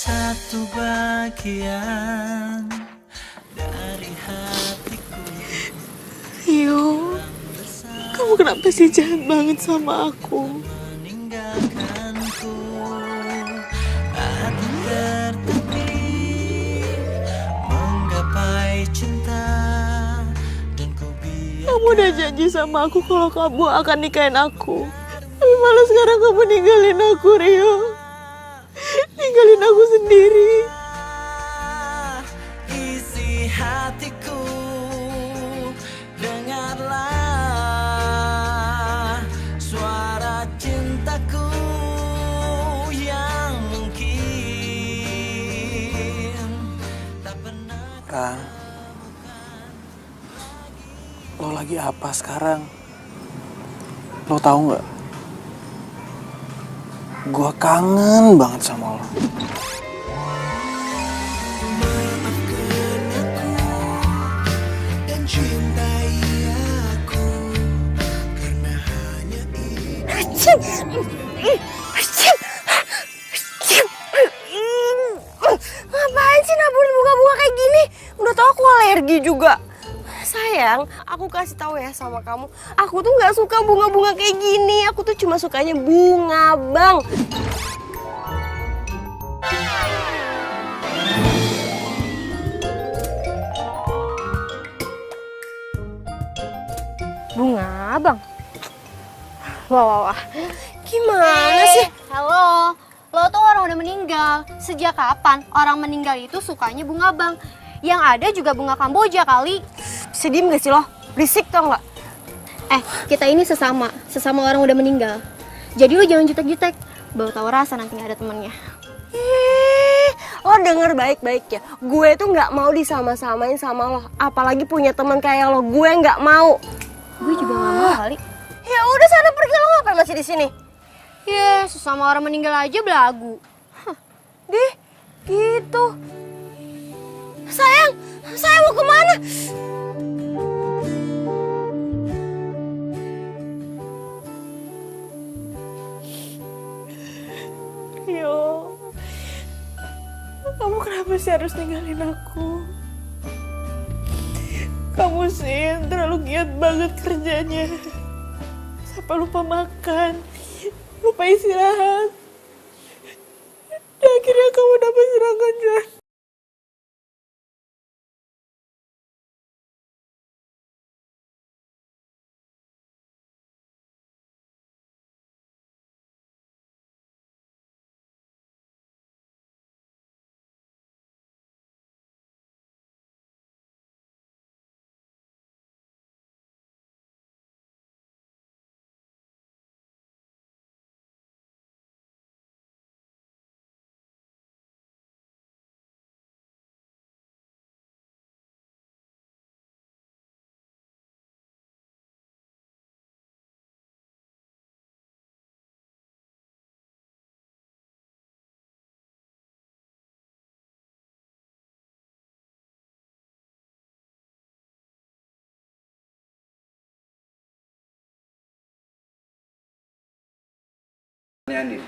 satu bagian dari hatiku. Rio, kamu kenapa sih jahat banget sama aku? Meninggalkanku, hati tertatih menggapai cinta, dan ku biar Kamu udah janji sama aku kalau kamu akan nikahin aku. Tapi malah sekarang kamu ninggalin aku, Rio. Ninggalin aku sendiri. isi hatiku. Dengarlah suara cintaku yang mungkin tak pernah. Ran, lo lagi apa sekarang? Lo tahu nggak? Gua kangen banget sama lo. Ngapain sih naburin bunga-bunga kayak gini? Udah tau aku alergi juga. Sayang, aku kasih tahu ya sama kamu. Aku tuh nggak suka bunga-bunga kayak gini. Aku tuh cuma sukanya bunga bang. Bunga bang. Wah. Gimana sih? Halo, lo tuh orang udah meninggal. Sejak kapan orang meninggal itu sukanya bunga bang? Yang ada juga bunga Kamboja kali. Sedih gak sih lo? Berisik tau nggak? Kita ini sesama orang udah meninggal. Jadi lo jangan jutek-jutek, baru tahu rasa nanti nggak ada temennya. Lo denger baik-baik ya. Gue tuh nggak mau disama-samain sama lo. Apalagi punya teman kayak lo. Gue nggak mau. Gue juga nggak mau kali. Ya udah sana pergi, lo ngapain masih di sini? Ya, sesama orang meninggal aja belagu. Dih, gitu. Sayang mau kemana? Yo, kamu kenapa sih harus ninggalin aku? Kamu sih terlalu giat banget kerjanya. Sampai lupa makan, lupa istirahat. Dan akhirnya kamu dapat serangan jantung. Andin.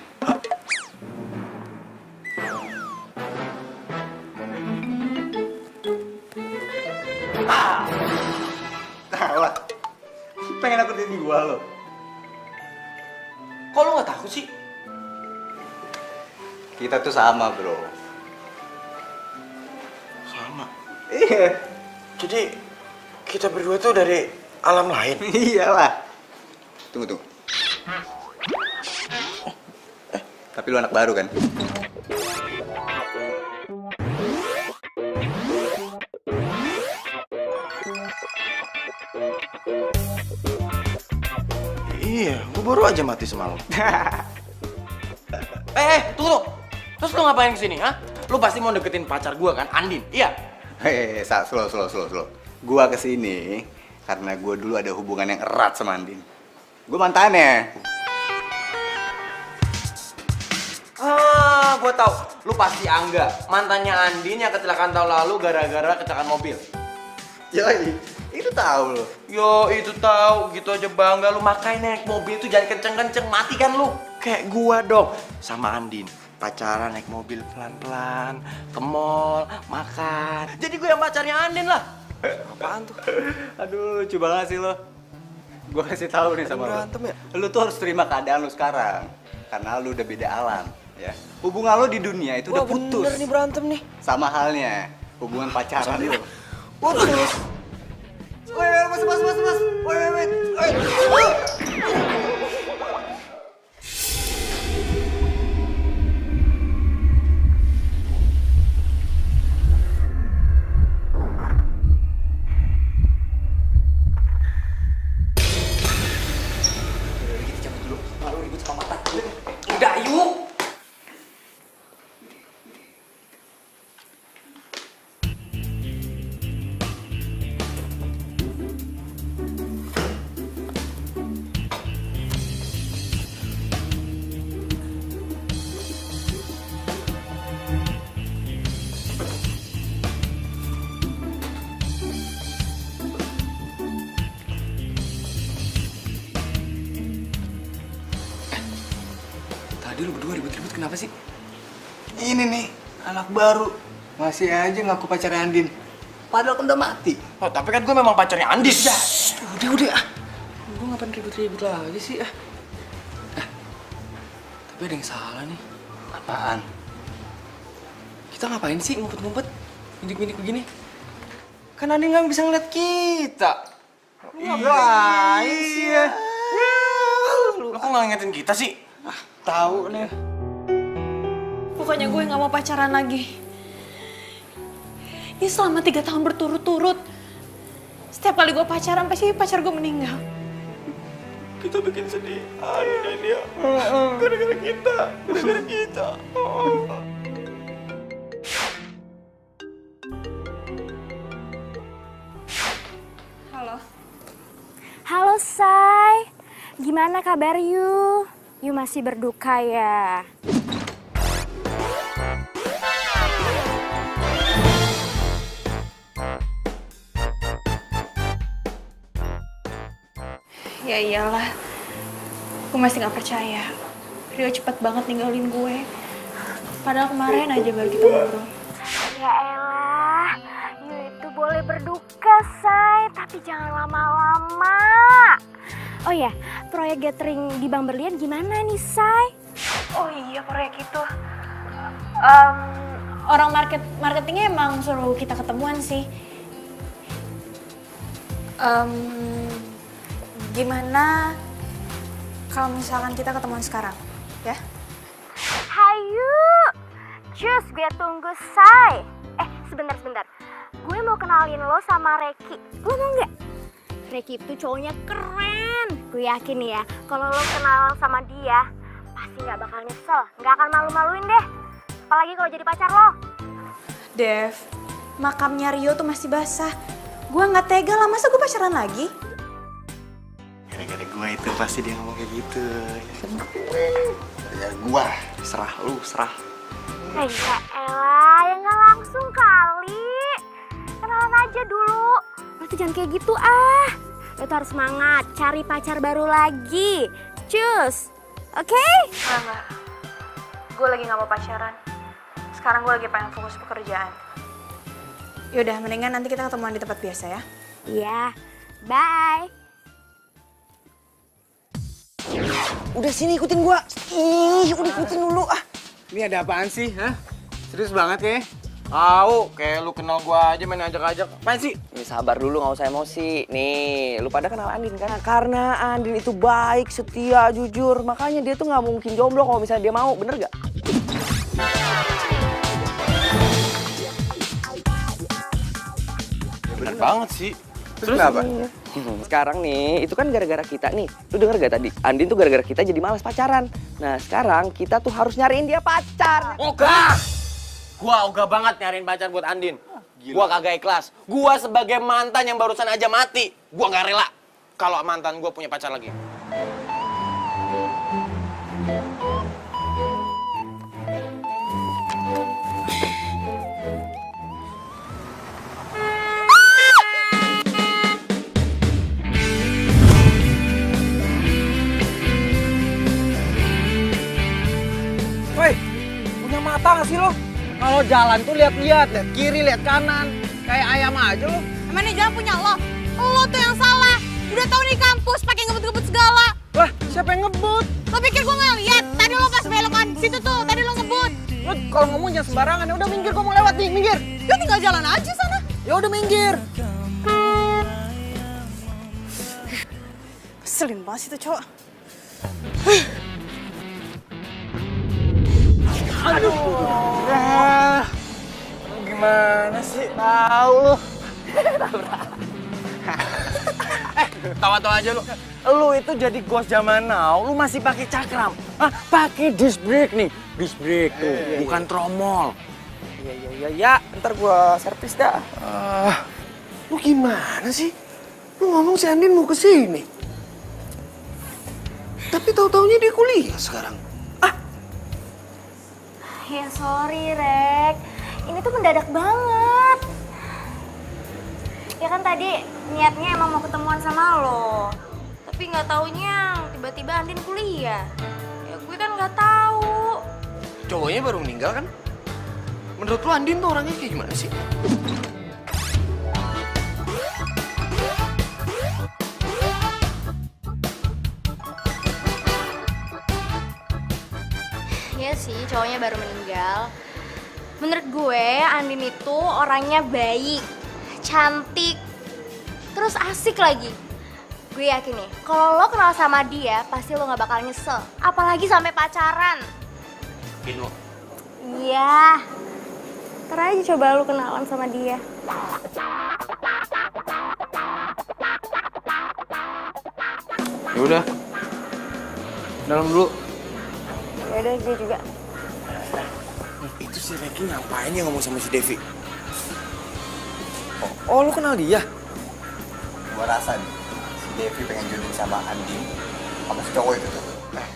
Tawa. Pengen aku jadi gua lo. Kok lo nggak takut sih? Kita tuh sama, bro. Sama. Iya. Jadi kita berdua tuh dari alam lain. Iyalah. Tunggu. Tapi lu anak baru kan? Iya, gue baru aja mati semalam. Tunggu. Terus lu ngapain kesini, ha? Lu pasti mau deketin pacar gue kan, Andin? Iya? Slow. Gua kesini karena gua dulu ada hubungan yang erat sama Andin. Gua mantannya. Gue tahu. Lu pasti Angga, mantannya Andin yang kecelakaan tahun lalu gara-gara kecelakaan mobil. Yoi, itu tahu lo. Yo, itu tahu. Gitu aja bangga lu, makanya naik mobil itu jangan kenceng-kenceng, mati kan lu. Kayak gua dong sama Andin. pacaran naik mobil pelan-pelan, ke mall, makan. Jadi gue yang pacarnya Andin lah. Apaan tuh? Aduh, lucu banget sih lo. Gue kasih tahu nih sama Berantem lo. ya? Lu tuh harus terima keadaan lu sekarang. Karena lu udah beda alam, ya. Hubungan lo di dunia itu udah putus. Bener nih berantem nih. Sama halnya hubungan pacaran lo. Putus. Woi, mas. Woi. Udah, yuk. Tadi lu berdua ribut-ribut kenapa sih? Ini nih, anak baru. Masih aja ngaku pacarnya Andin. Padahal kan udah mati. Oh, tapi kan gue memang pacarnya Andin. Udah ah. Gue ngapain ribut-ribut lagi sih ah? Tapi ada yang salah nih. Apaan? Kita ngapain sih ngumpet-ngumpet? Mindik-mindik begini? Kan Andin nggak bisa ngeliat kita. Ngapain sih ya? Lu kok nggak ngingetin kita sih? Tahu nih. Pokoknya gue gak mau pacaran lagi. Ini selama 3 tahun berturut-turut. Setiap kali gue pacaran, pasti pacar gue meninggal. Kita bikin sedih Andin ya. Gara-gara kita. Halo. Halo Say, gimana kabar you? You masih berduka ya? Ya iyalah. Gue masih gak percaya. Rio cepet banget ninggalin gue. Padahal kemarin aja baru kita ngobrol. Ya elah, you itu boleh berduka Say, tapi jangan lama-lama. Oh ya, proyek gathering di Bang Berlian gimana nih, Say? Oh iya, proyek itu. Orang marketingnya emang suruh kita ketemuan sih. Gimana kalau misalkan kita ketemuan sekarang, ya? Hayu, cus gue tunggu, Say. Sebentar. Gue mau kenalin lo sama Reki. Lo mau nggak? Reki itu cowoknya keren. Gue yakin ya, kalau lo kenal sama dia, pasti nggak bakal nyesel, nggak akan malu-maluin deh. Apalagi kalau jadi pacar lo. Dev, makamnya Rio tuh masih basah. Gue nggak tega lah, masa gue pacaran lagi? Gara-gara gue itu pasti dia ngomong kayak gitu. Ya gue, serah lu, serah. Ya elah, ya nggak langsung kali. Kenalan aja dulu. Lo tuh jangan kayak gitu ah. Lo tuh harus semangat, cari pacar baru lagi. Cus, oke? Enggak. Gue lagi nggak mau pacaran. Sekarang gue lagi pengen fokus pekerjaan. Yaudah, mendingan nanti kita ketemuan di tempat biasa ya. Iya, bye. Udah sini ikutin gua. Udah ikutin dulu ah. Ini ada apaan sih, hah? Serius banget ya? Kayak lu kenal gua aja main ajak-ajak. Apaan sih? Nih sabar dulu, nggak usah emosi. Nih, lu pada kenal Andin kan? Karena Andin itu baik, setia, jujur. Makanya dia tuh nggak mungkin jomblo kalau misalnya dia mau, bener gak? Bener banget sih. Terus kenapa? Sekarang nih, itu kan gara-gara kita nih. Lu denger gak tadi? Andin tuh gara-gara kita jadi malas pacaran. Nah, sekarang kita tuh harus nyariin dia pacar. Ogah! Gua ogah banget nyariin pacar buat Andin. Gua kagak ikhlas. Gua sebagai mantan yang barusan aja mati, gua nggak rela kalau mantan gua punya pacar lagi. Woi, mata nggak sih lo? Kalau jalan tuh lihat-lihat, lihat kiri, lihat kanan. Kayak ayam aja lo. Emang ini jalan punya lo? Lo tuh yang salah. Udah tahu nih kampus pakai ngebut-ngebut segala. Lah, siapa yang ngebut? Lo pikir gue nggak lihat? Tadi lo pas belokan situ tuh, tadi lo ngebut. Lo kalau ngomong jangan sembarangan. Ya udah minggir, gua mau lewat nih, minggir. Lo tinggal jalan aja sana. Ya udah minggir. Keselin banget sih tuh cowok. Aduh. Gimana sih? Tahu lu. Tawa-tawa aja lu. Lu itu jadi ghost zaman now, lu masih pakai cakram. Ah, pakai disc brake nih. Disc brake tuh, bukan tromol. Ya, ntar gua servis dah. Lu gimana sih? Lu ngomong si Andin mau kesini. Tapi tahu-taunya dia kuliah sekarang. Ya sorry, Rek. Ini tuh mendadak banget. Ya kan tadi niatnya emang mau ketemuan sama lo. Tapi nggak taunya tiba-tiba Andin kuliah. Ya gue kan nggak tahu. Cowoknya baru meninggal kan? Menurut lu Andin tuh orangnya kayak gimana sih? Iya sih, cowoknya baru meninggal. Menurut gue, Andin itu orangnya baik, cantik, terus asik lagi. Gue yakin nih, kalau lo kenal sama dia, pasti lo gak bakal nyesel. Apalagi sampai pacaran. Yakin lo? Iya. Ntar aja coba lo kenalan sama dia. Ya udah. Dalam dulu. Yaudah, gue juga. Itu si Reki ngapain ya ngomong sama si Devi? Oh, lu kenal dia? Gua rasa nih, si Devi pengen jodohin sama Andin sama si cowok itu tuh.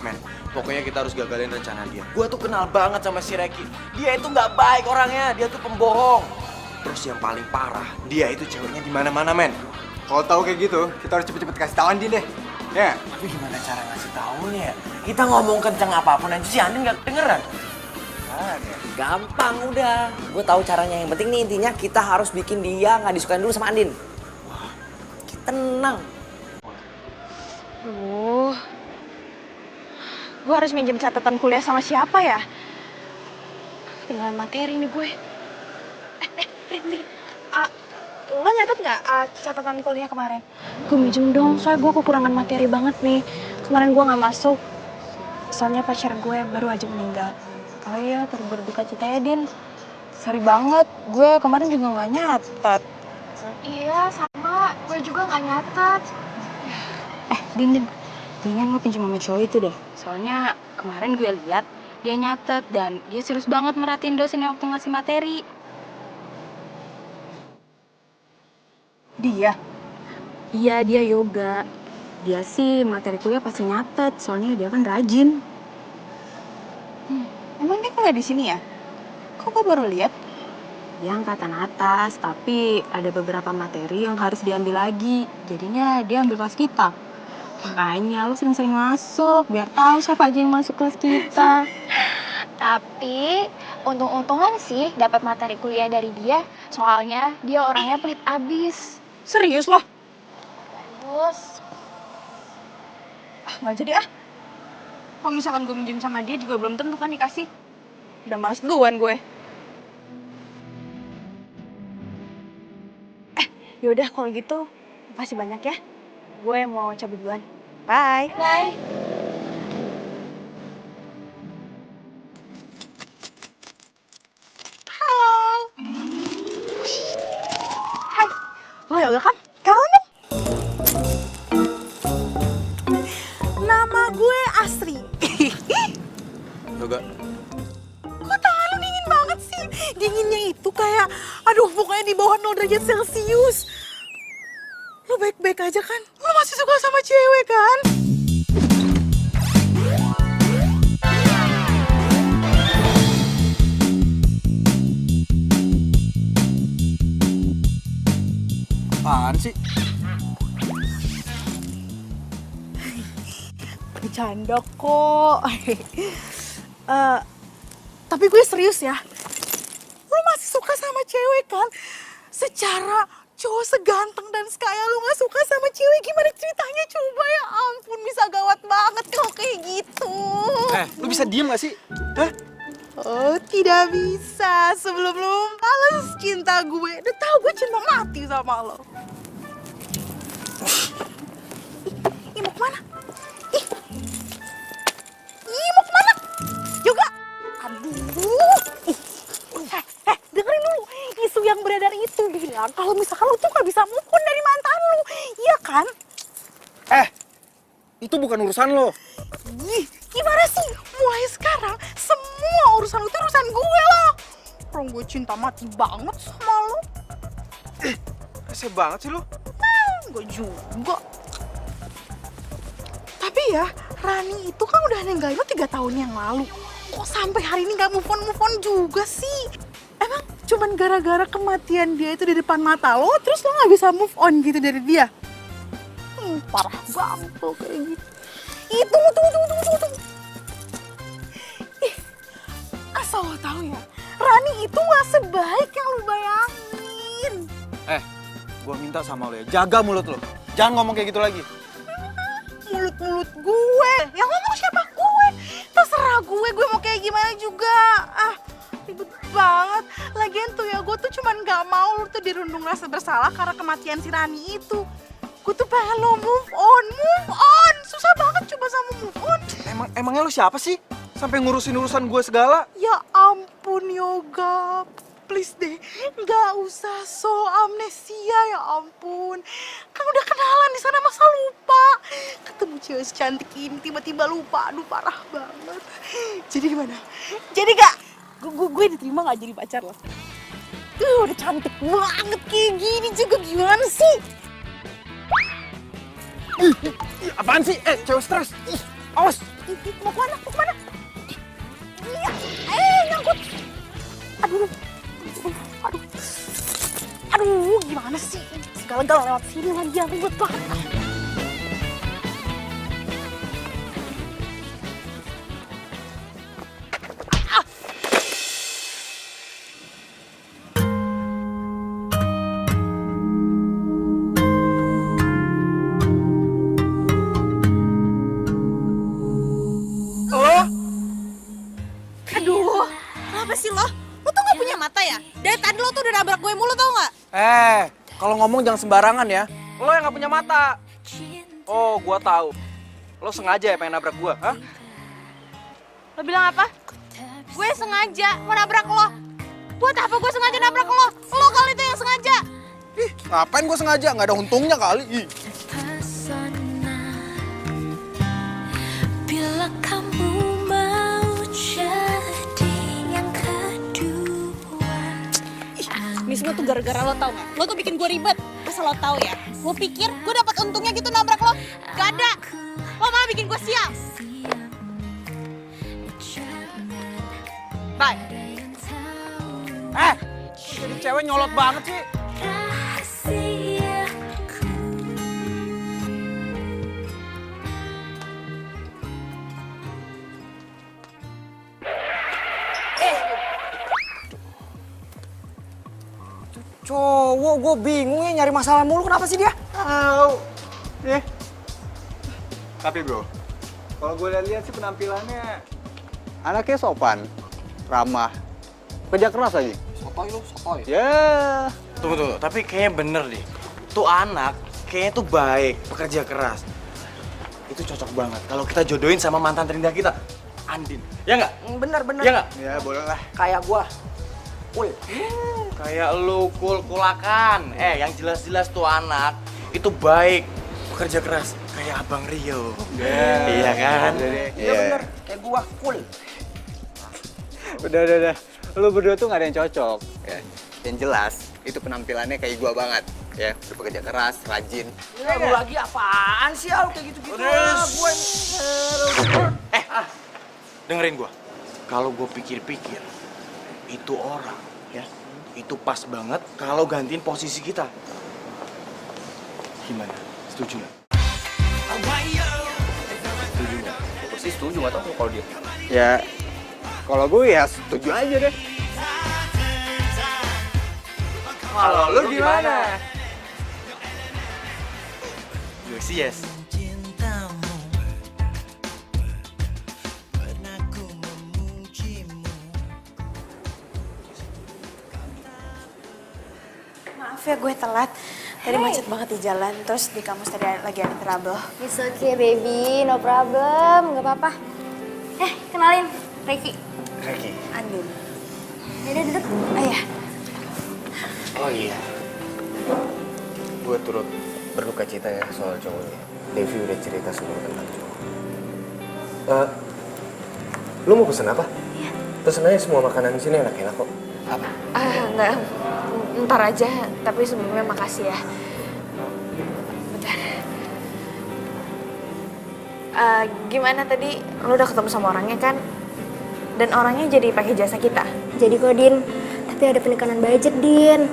Men, pokoknya kita harus gagalin rencana dia. Gua tuh kenal banget sama si Reki. Dia itu nggak baik orangnya, dia tuh pembohong. Terus yang paling parah, dia itu ceweknya di mana-mana, men. Kalau tahu kayak gitu, kita harus cepet-cepet kasih tahu Andin deh. Ya. Tapi gimana cara ngasih taunya ya? Kita ngomong kenceng apapun aja si Andin nggak kedengeran. Gampang udah. Gue tahu caranya. Yang penting nih intinya kita harus bikin dia nggak disukain dulu sama Andin. Tenang. Gue harus minjem catatan kuliah sama siapa ya? Tinggal materi nih gue. Rin. Lo nyatet nggak catatan kuliah kemarin? Gue minjem dong, soalnya gue kekurangan materi banget nih. Kemarin gue nggak masuk, soalnya pacar gue baru aja meninggal. Oh iya, turut berduka cita ya, Din. Sorry banget, gue kemarin juga nggak nyatet. Iya, sama. Gue juga nggak nyatet. Din. Kayaknya lo pinjam sama cowok itu deh. Soalnya kemarin gue lihat dia nyatet dan dia serius banget merhatiin dosen yang waktu ngasih materi. Dia? Iya, dia yoga. Dia sih materi kuliah pasti nyatet, soalnya dia kan rajin. Emang dia kuliah di sini ya? Kok gue baru lihat? Dia angkatan atas, tapi ada beberapa materi yang harus diambil lagi. Jadinya dia ambil kelas kita. Makanya lu sering-sering masuk, biar tahu siapa aja yang masuk kelas kita. Tapi untung-untungan sih dapat materi kuliah dari dia. Soalnya dia orangnya pelit abis. Serius loh? Terus Nggak jadi ah. Kalau misalkan gue minjem sama dia juga belum tentu kan dikasih. Udah males duluan gue. Yaudah kalau gitu, makasih banyak ya. Gue mau cabut duluan. Bye. bye. Hai. Lo yoga kan? Kamu nih? Nama gue Asri. Yoga. Kok tangan lu dingin banget sih? Dinginnya itu kayak, aduh pokoknya di bawah 0 derajat Celcius. Lo baik-baik aja kan? Lo masih suka sama cewek kan? Apaan sih? Bercanda kok. Tapi gue serius ya. Lu masih suka sama cewek kan? Secara cowok seganteng dan sekaya lu gak suka sama cewek, gimana ceritanya? Coba, ya ampun, bisa gawat banget kalau kayak gitu. Lu bisa diem gak sih? Hah? Oh, tidak bisa. Sebelum lu balas cinta gue, udah tau gue cinta mati sama lo. Ih, mau kemana? Ih, mau kemana? Yoga! Aduh! Dengerin dulu. Isu yang beredar itu bilang kalau misalkan lu tuh gak bisa move on dari mantan lu. Iya kan? Itu bukan urusan lo. Ih, gimana sih? Mulai sekarang, semua urusan lu itu urusan gue loh. Orang gue cinta mati banget sama lu. Rese banget sih lu. Gue juga. Tapi ya, Rani itu kan udah ninggalin lu 3 tahun yang lalu. Kok sampai hari ini gak move on juga sih? Emang cuman gara-gara kematian dia itu di depan mata lo, terus lo gak bisa move on gitu dari dia? Parah banget lo kayak gitu. Tunggu. Ih, asal lo tahu ya, Rani itu gak sebaik yang lo bayangin. Gua minta sama lo ya, jaga mulut lo. Jangan ngomong kayak gitu lagi. Mulut gue? Yang ngomong siapa? Gue. Terserah gue mau kayak gimana juga. Ribet banget. Lagian tuh ya, gue tuh cuman gak mau lu tuh dirundung rasa bersalah karena kematian si Rani itu. Gue tuh pengen lo move on. Susah banget coba sama move on. Emangnya lu siapa sih? Sampai ngurusin urusan gue segala? Ya ampun, Yoga. Please deh, gak usah so amnesia, ya ampun. Kan udah kenalan di sana, masa lupa? Ketemu cewek secantik ini tiba-tiba lupa, aduh parah banget. Jadi gimana? Jadi gak? Gue diterima gak jadi pacar lo? Udah cantik banget kayak gini juga, gimana sih? Apaan sih? Cewek stres. Awas. Mau kemana? Iya, nyangkut. Aduh, gimana sih? Segala-gala lewat sini lagi, yang ribet banget. Aduh, kenapa sih lo? Lo tuh gak punya mata ya? Dari tadi lo tuh udah nabrak gue mulu, tau gak? Kalau ngomong jangan sembarangan ya. Lo yang gak punya mata. Oh, gua tahu. Lo sengaja ya pengen nabrak gua, hah? Lo bilang apa? Gue sengaja mau nabrak lo. Buat apa gue sengaja nabrak lo? Lo kali itu yang sengaja. Ngapain gua sengaja? Nggak ada untungnya kali. Bila kamu mau jadi yang kedua. Ini semua tuh gara-gara lo, tau gak? Lo tuh bikin gue ribet. Asal lo tau ya, lo pikir gue dapat untungnya gitu nabrak lo? Gak ada. Lo malah bikin gue sial. Bye. Jadi cewek nyolot banget sih. Cowok, gue bingung ya nyari masalah mulu. Kenapa sih dia? Tapi bro, kalau gue lihat sih penampilannya anaknya sopan, ramah, kerja keras lagi. Sotoy. Ya. Tunggu. Tapi kayaknya bener deh. Tuh anak kayaknya tuh baik, pekerja keras. Itu cocok banget kalau kita jodohin sama mantan terindah kita, Andin. Ya nggak? Bener. Ya nggak? Ya boleh lah. Kayak gua. Cool. Kayak lu kulakan. Yang jelas-jelas tuh anak itu baik, pekerja keras. Kayak Abang Rio. Iya kan? Iya bener. Kayak gua. Cool. Udah. Lu berdua tuh gak ada yang cocok. Ya. Yang jelas, itu penampilannya kayak gua banget. Ya, bekerja keras, rajin. Ya, lu lagi apaan sih Al kayak gitu-gitu? Dengerin gua. Kalau gua pikir-pikir, itu orang, ya, itu pas banget kalau gantiin posisi kita. Gimana? Setuju nggak? Setuju nggak? Gue sih setuju, gak tau kalau dia. Ya, Kalau gue ya setuju aja deh. Kalau lu gimana? Gue sih yes. Maaf ya gue telat. Tadi macet banget di jalan, terus di kampus tadi lagi ada trouble. It's okay baby, no problem, nggak apa-apa. Kenalin, Reiki. Reki. Andin. Yaudah duduk. Iya. Oh iya. Gue turut berduka cita ya soal cowoknya. Devi udah cerita semua tentang cowok. Lu mau pesen apa? Iya. Pesen aja semua makanan di sini enak-enak kok. Apa? Enggak. Ntar aja, tapi sebelumnya makasih ya. Bentar. Gimana tadi? Lu udah ketemu sama orangnya kan? Dan orangnya jadi pakai jasa kita? Jadi kok Din, tapi ada penekanan budget Din.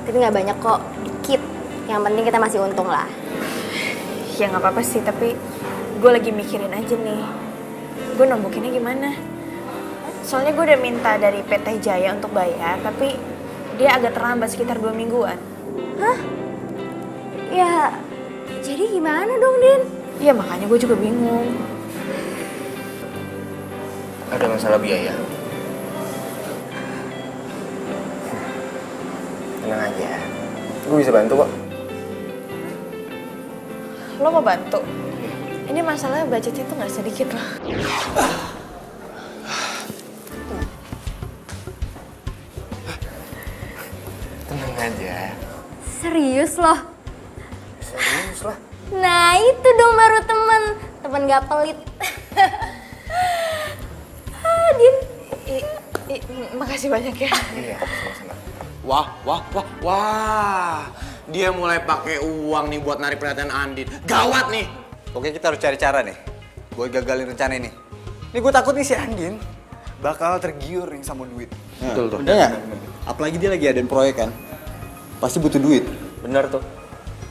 Tapi nggak banyak kok, dikit. Yang penting kita masih untung lah. Ya nggak apa-apa sih, tapi gue lagi mikirin aja nih. Gue nombokinnya gimana? Soalnya gue udah minta dari PT Jaya untuk bayar, tapi dia agak terlambat sekitar 2 mingguan. Hah? Ya, jadi gimana dong Din? Iya makanya gue juga bingung. Ada masalah biaya. Tenang aja. Gue bisa bantu kok. Lo mau bantu? Ini masalahnya budgetnya tuh nggak sedikit loh. Tenang aja. Serius loh? Serius lah. Nah itu dong baru temen gak pelit. Din. Makasih banyak ya. Iya, sama-sama. Wah. Dia mulai pakai uang nih buat narik perhatian Andin. Gawat nih. Oke, kita harus cari cara nih buat gagalin rencana ini. Ini gue takut nih si Andin bakal tergiur yang sama duit. Betul tuh. Bener nggak? Apalagi dia lagi adain proyek kan. Pasti butuh duit. Bener tuh.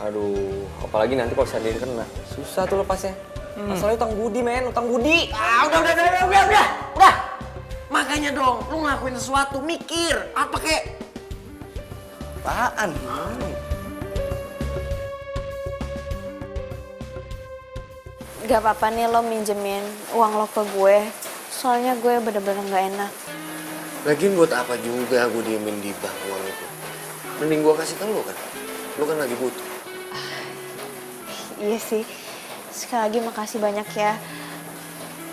Aduh, apalagi nanti kalau Sandin kena. Susah tuh lepasnya. Masalahnya utang budi, men. Utang budi. Udah. Makanya dong, lu ngelakuin sesuatu, mikir. Apa kek? Apaan? Gak apa-apa nih lo minjemin uang lo ke gue. Soalnya gue bener-bener gak enak. Lagian buat apa juga gue diemin di bank uang itu? Mending gue kasih ke lu kan. Lu kan lagi butuh. Iya sih. Sekali lagi makasih banyak ya.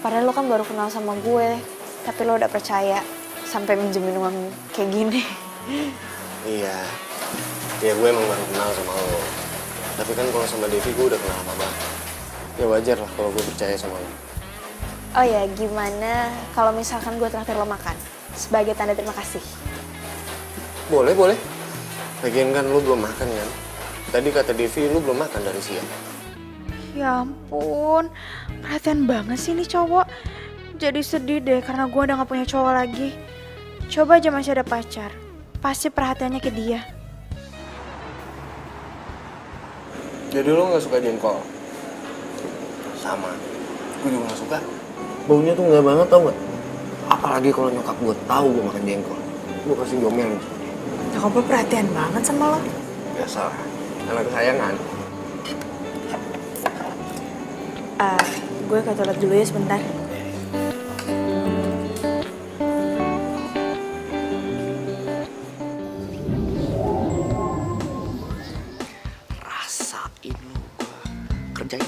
Padahal lo kan baru kenal sama gue. Tapi lo udah percaya sampai minjemin uang kayak gini. Iya. Ya gue emang baru kenal sama lo. Tapi kan kalau sama Devi gue udah kenal lama banget. Ya wajar lah kalau gue percaya sama lo. Oh ya, gimana kalau misalkan gue traktir lo makan? Sebagai tanda terima kasih. Boleh. Lagian kan lu belum makan kan? Tadi kata Devi lu belum makan dari siang. Ya ampun, perhatian banget sih nih cowok. Jadi sedih deh karena gue udah gak punya cowok lagi. Coba aja masih ada pacar, pasti perhatiannya ke dia. Jadi lu gak suka jengkol? Sama, gue juga gak suka. Baunya tuh gak banget tau gak? Apalagi kalau nyokap gue tahu gue makan jengkol. Gue pasti diomelin sama dia. Nyokap lo perhatian banget sama lo. Biasalah, anak kesayangan. Gue ke toilet dulu ya sebentar. Rasain lu gue kerjain.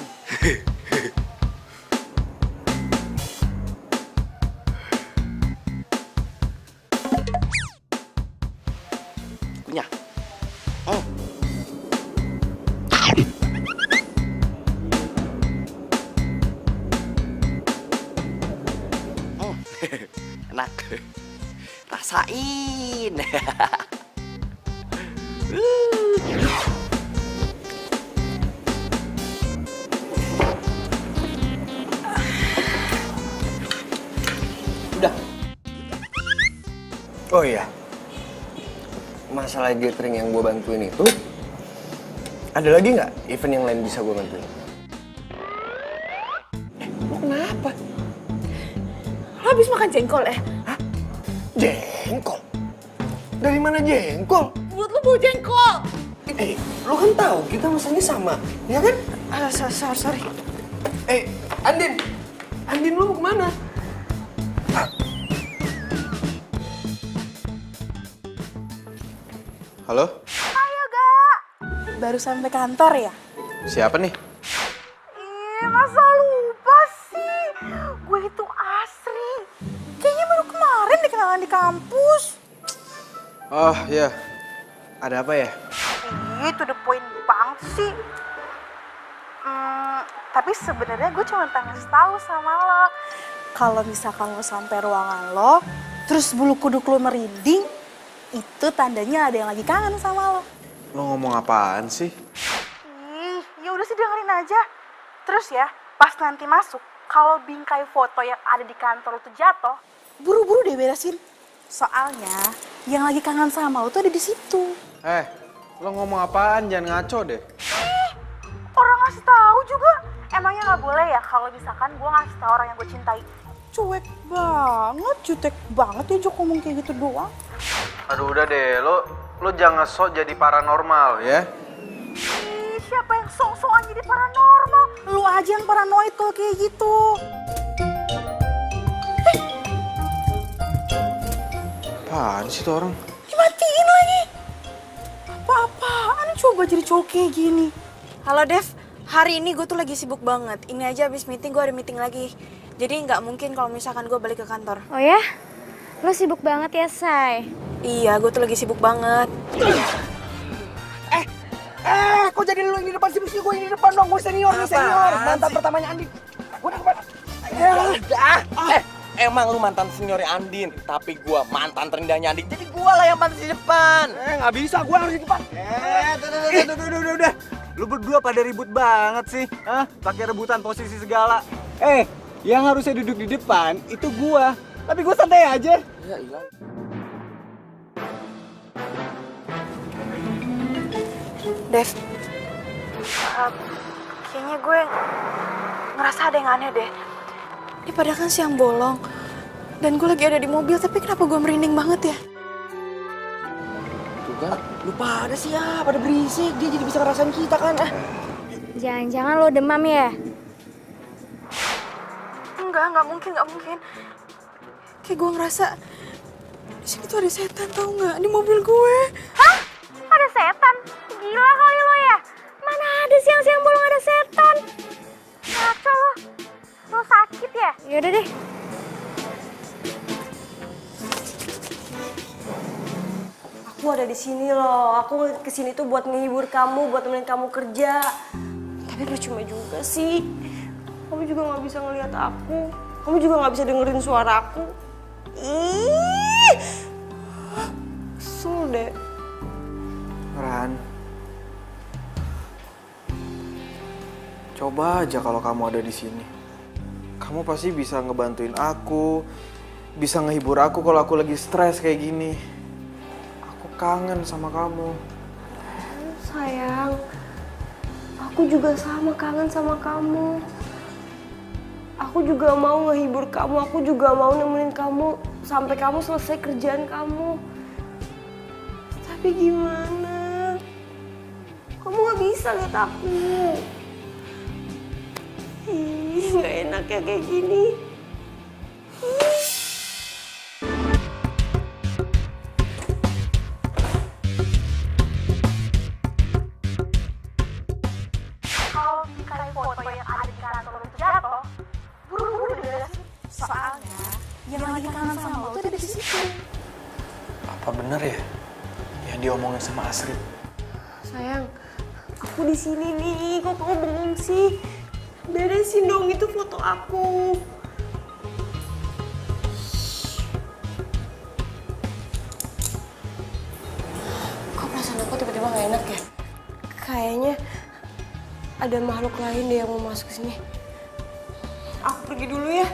Punya. Oh. Enak. Rasain. Udah. Oh iya. Masalah gathering yang gue bantuin itu, ada lagi nggak event yang lain bisa gue bantuin? Lo kenapa? Lo Lo habis makan jengkol ya? Jengkol? Dari mana jengkol? Mulut lo bau jengkol. Lo kan tahu kita masalahnya sama, ya kan? Sorry. Andin! Andin lu mau kemana? Halo? Ayo, Gak. Baru sampai kantor ya? Siapa nih? Masa lupa sih? Gue itu Asri. Kayaknya baru kemarin dikenalan di kampus. Oh iya, ada apa ya? To the point banget sih. Tapi sebenarnya gue cuma pengen ngasih tahu sama lo. Kalau misalkan lo sampai ruangan lo, terus bulu kuduk lo merinding, itu tandanya ada yang lagi kangen sama lo. Lo ngomong apaan sih? Ya udah sih dengerin aja. Terus ya, pas nanti masuk, kalau bingkai foto yang ada di kantor lo tuh jatuh, buru-buru deh beresin. Soalnya yang lagi kangen sama lo tuh ada di situ. Lo ngomong apaan? Jangan ngaco deh. Orang ngasih tahu juga. Emangnya nggak boleh ya kalau misalkan gue ngasih tahu orang yang gue cintai? Cuek banget, jutek banget ya Jok ngomong kayak gitu doang. Aduh udah deh, lo jangan sok jadi paranormal ya. Siapa yang sok-sokan jadi paranormal? Lu aja yang paranoid kalau kayak gitu. Apaan sih tuh orang? Dimatiin lagi. Apa-apaan coba jadi cowok kayak gini. Halo Dev, hari ini gue tuh lagi sibuk banget. Ini aja abis meeting gue ada meeting lagi. Jadi nggak mungkin kalau misalkan gue balik ke kantor. Oh ya? Lo sibuk banget ya, Say? Iya, gue tuh lagi sibuk banget. Kok jadi lu yang di depan sih? Mesti gue yang di depan dong, gue senior nih, senior. Mantan pertamanya Andin. Gue di depan. Emang lu mantan seniornya Andin, tapi gua mantan terindahnya Andin. Jadi gua lah yang pantas di depan. Nggak bisa, gue harus di depan. Udah. Lu berdua pada ribut banget sih. Pakai rebutan posisi segala. Yang harusnya duduk di depan itu gua. Tapi gua santai aja. Ya ilah. Dev, kayaknya gue ngerasa ada yang aneh deh. Ini padahal kan siang bolong. Dan gue lagi ada di mobil, tapi kenapa gue merinding banget ya? Tuh kan, lu pada sih ya, pada berisik. Dia jadi bisa ngerasain kita kan. Jangan-jangan lo demam ya? Enggak mungkin. Kayak gue ngerasa di sini tuh ada setan, tau nggak? Di mobil gue. Hah? Ada setan? Gila kali lo ya? Mana ada siang-siang bolong ada setan? Ngaco lo. Lo sakit ya? Yaudah deh. Aku ada di sini loh. Aku kesini tuh buat menghibur kamu, buat temenin kamu kerja. Tapi percuma juga sih. Kamu juga nggak bisa ngelihat aku. Kamu juga nggak bisa dengerin suara aku. Ih, kesel deh. Ran, coba aja kalau kamu ada di sini. Kamu pasti bisa ngebantuin aku, bisa ngehibur aku kalau aku lagi stres kayak gini. Aku kangen sama kamu. Sayang, aku juga sama kangen sama kamu. Aku juga mau ngehibur kamu, aku juga mau nemenin kamu sampai kamu selesai kerjaan kamu. Tapi gimana? Kamu gak bisa lihat aku. Gak enak ya kayak gini. Kalau bingkai foto yang ada di kantor lo tuh jatuh, buru-buru deh beresin. Soalnya yang lagi kangen sama lo tuh ada di situ. Apa bener ya yang diomongin sama Asri? Sayang, aku di sini nih. Kok kamu bengong sih? Beresin dong itu foto aku. Kok perasaan aku tiba-tiba gak enak ya? Kayaknya ada makhluk lain deh yang mau masuk ke sini. Aku pergi dulu ya.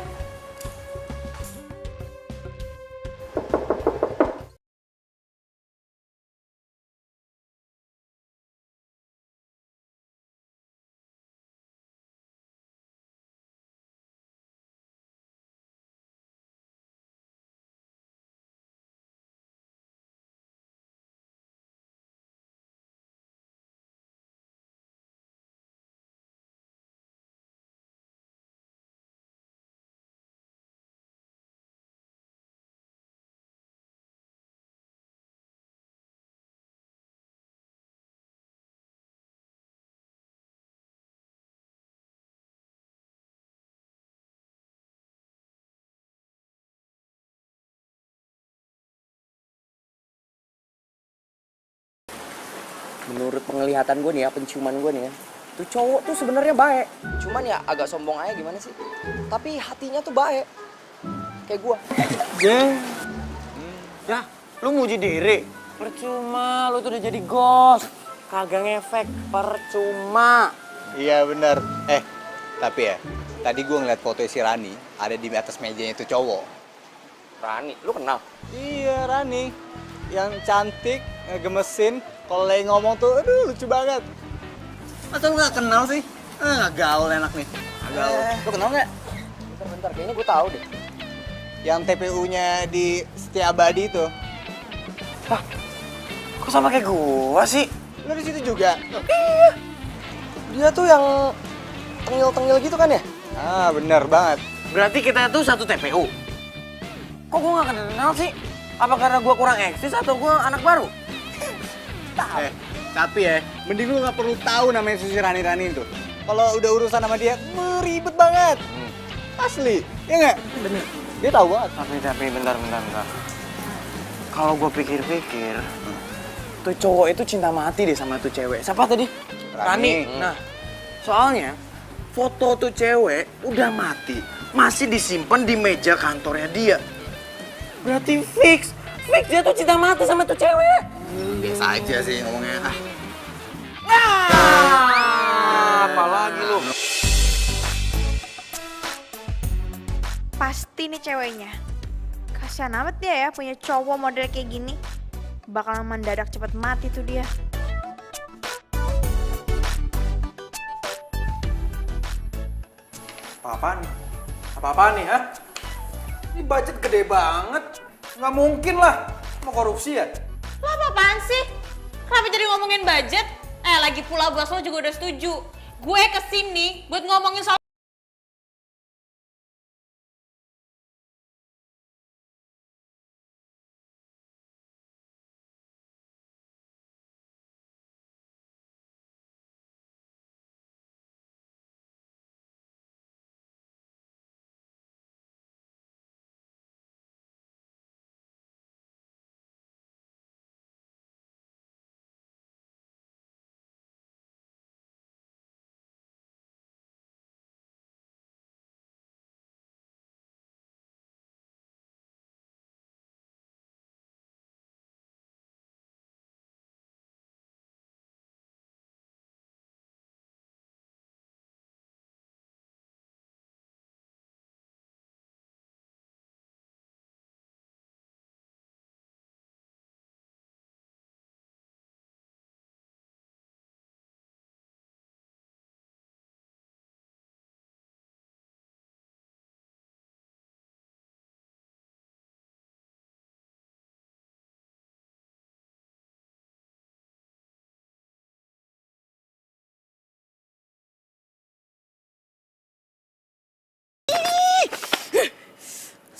menurut penglihatan gue nih ya, penciuman gue nih ya, tuh cowok tuh sebenarnya baik. Cuman ya agak sombong aja gimana sih. Tapi hatinya tuh baik. Kayak gue. Ya, lu muji diri. Percuma, lu tuh udah jadi ghost. Kagak ngefek, percuma. Iya bener. Tapi ya, tadi gue ngeliat foto si Rani ada di atas mejanya itu cowok. Rani, lu kenal? Iya Rani, yang cantik, ngegemesin, kalau lagi ngomong tuh, aduh lucu banget. Masa lu gak kenal sih? Gak gaul enak nih. Gak gaul. Lu kenal gak? Bentar, kayaknya gue tahu deh. Yang TPU-nya di Setiabadi itu. Hah? Kok sama kayak gua sih? Lu di situ juga? Iya. Dia tuh yang tengil-tengil gitu kan ya? Ah, bener banget. Berarti kita tuh satu TPU. Kok gua gak kenal sih? Apa karena gua kurang eksis atau gua anak baru? Tapi ya, mending lu gak perlu tahu namanya si Rani itu. Kalau udah urusan sama dia, ribet banget. Asli, ya nggak? Bener. Dia tahu banget. Tapi bentar. Kalau gue pikir-pikir, tuh cowok itu cinta mati deh sama tuh cewek. Siapa tadi? Rani. Nah, soalnya foto tuh cewek udah mati, masih disimpan di meja kantornya dia. Berarti fix dia tuh cinta mati sama tuh cewek. Biasa aja sih ngomongnya. Apalagi lu? Pasti nih ceweknya. Kasian amat dia ya punya cowok model kayak gini. Bakalan mendadak cepet mati tuh dia. Apa-apaan nih, ha? Ini budget gede banget. Nggak mungkin lah. Mau korupsi ya? Lo apa-apaan sih? Kenapa jadi ngomongin budget? Lagi pula bos lo juga udah setuju. Gue kesini buat ngomongin soal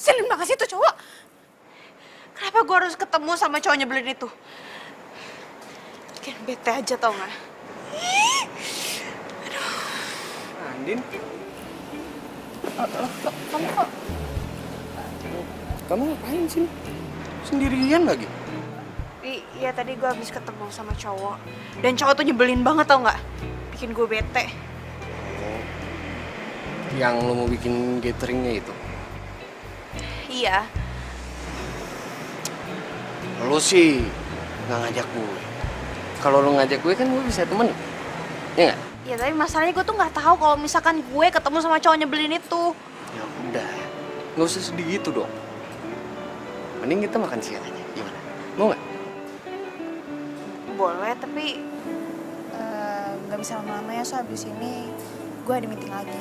Selin banget sih tuh cowok. Kenapa gue harus ketemu sama cowok nyebelin itu? Bikin bete aja tau gak? Andin? Kamu ngapain sih? Sendirian lagi? Iya tadi gue habis ketemu sama cowok. Dan cowok tuh nyebelin banget tau gak? Bikin gue bete. Yang lo mau bikin gatheringnya itu? Iya. Lo sih nggak ngajak gue. Kalau lo ngajak gue kan gue bisa temen. Ya nggak? Ya tapi masalahnya gue tuh nggak tahu kalau misalkan gue ketemu sama cowok nyebelin itu. Ya udah, nggak usah sedih gitu dong. Mending kita makan siang aja, gimana? Mau nggak? Boleh tapi nggak bisa lama-lama ya, so abis ini gue ada meeting lagi.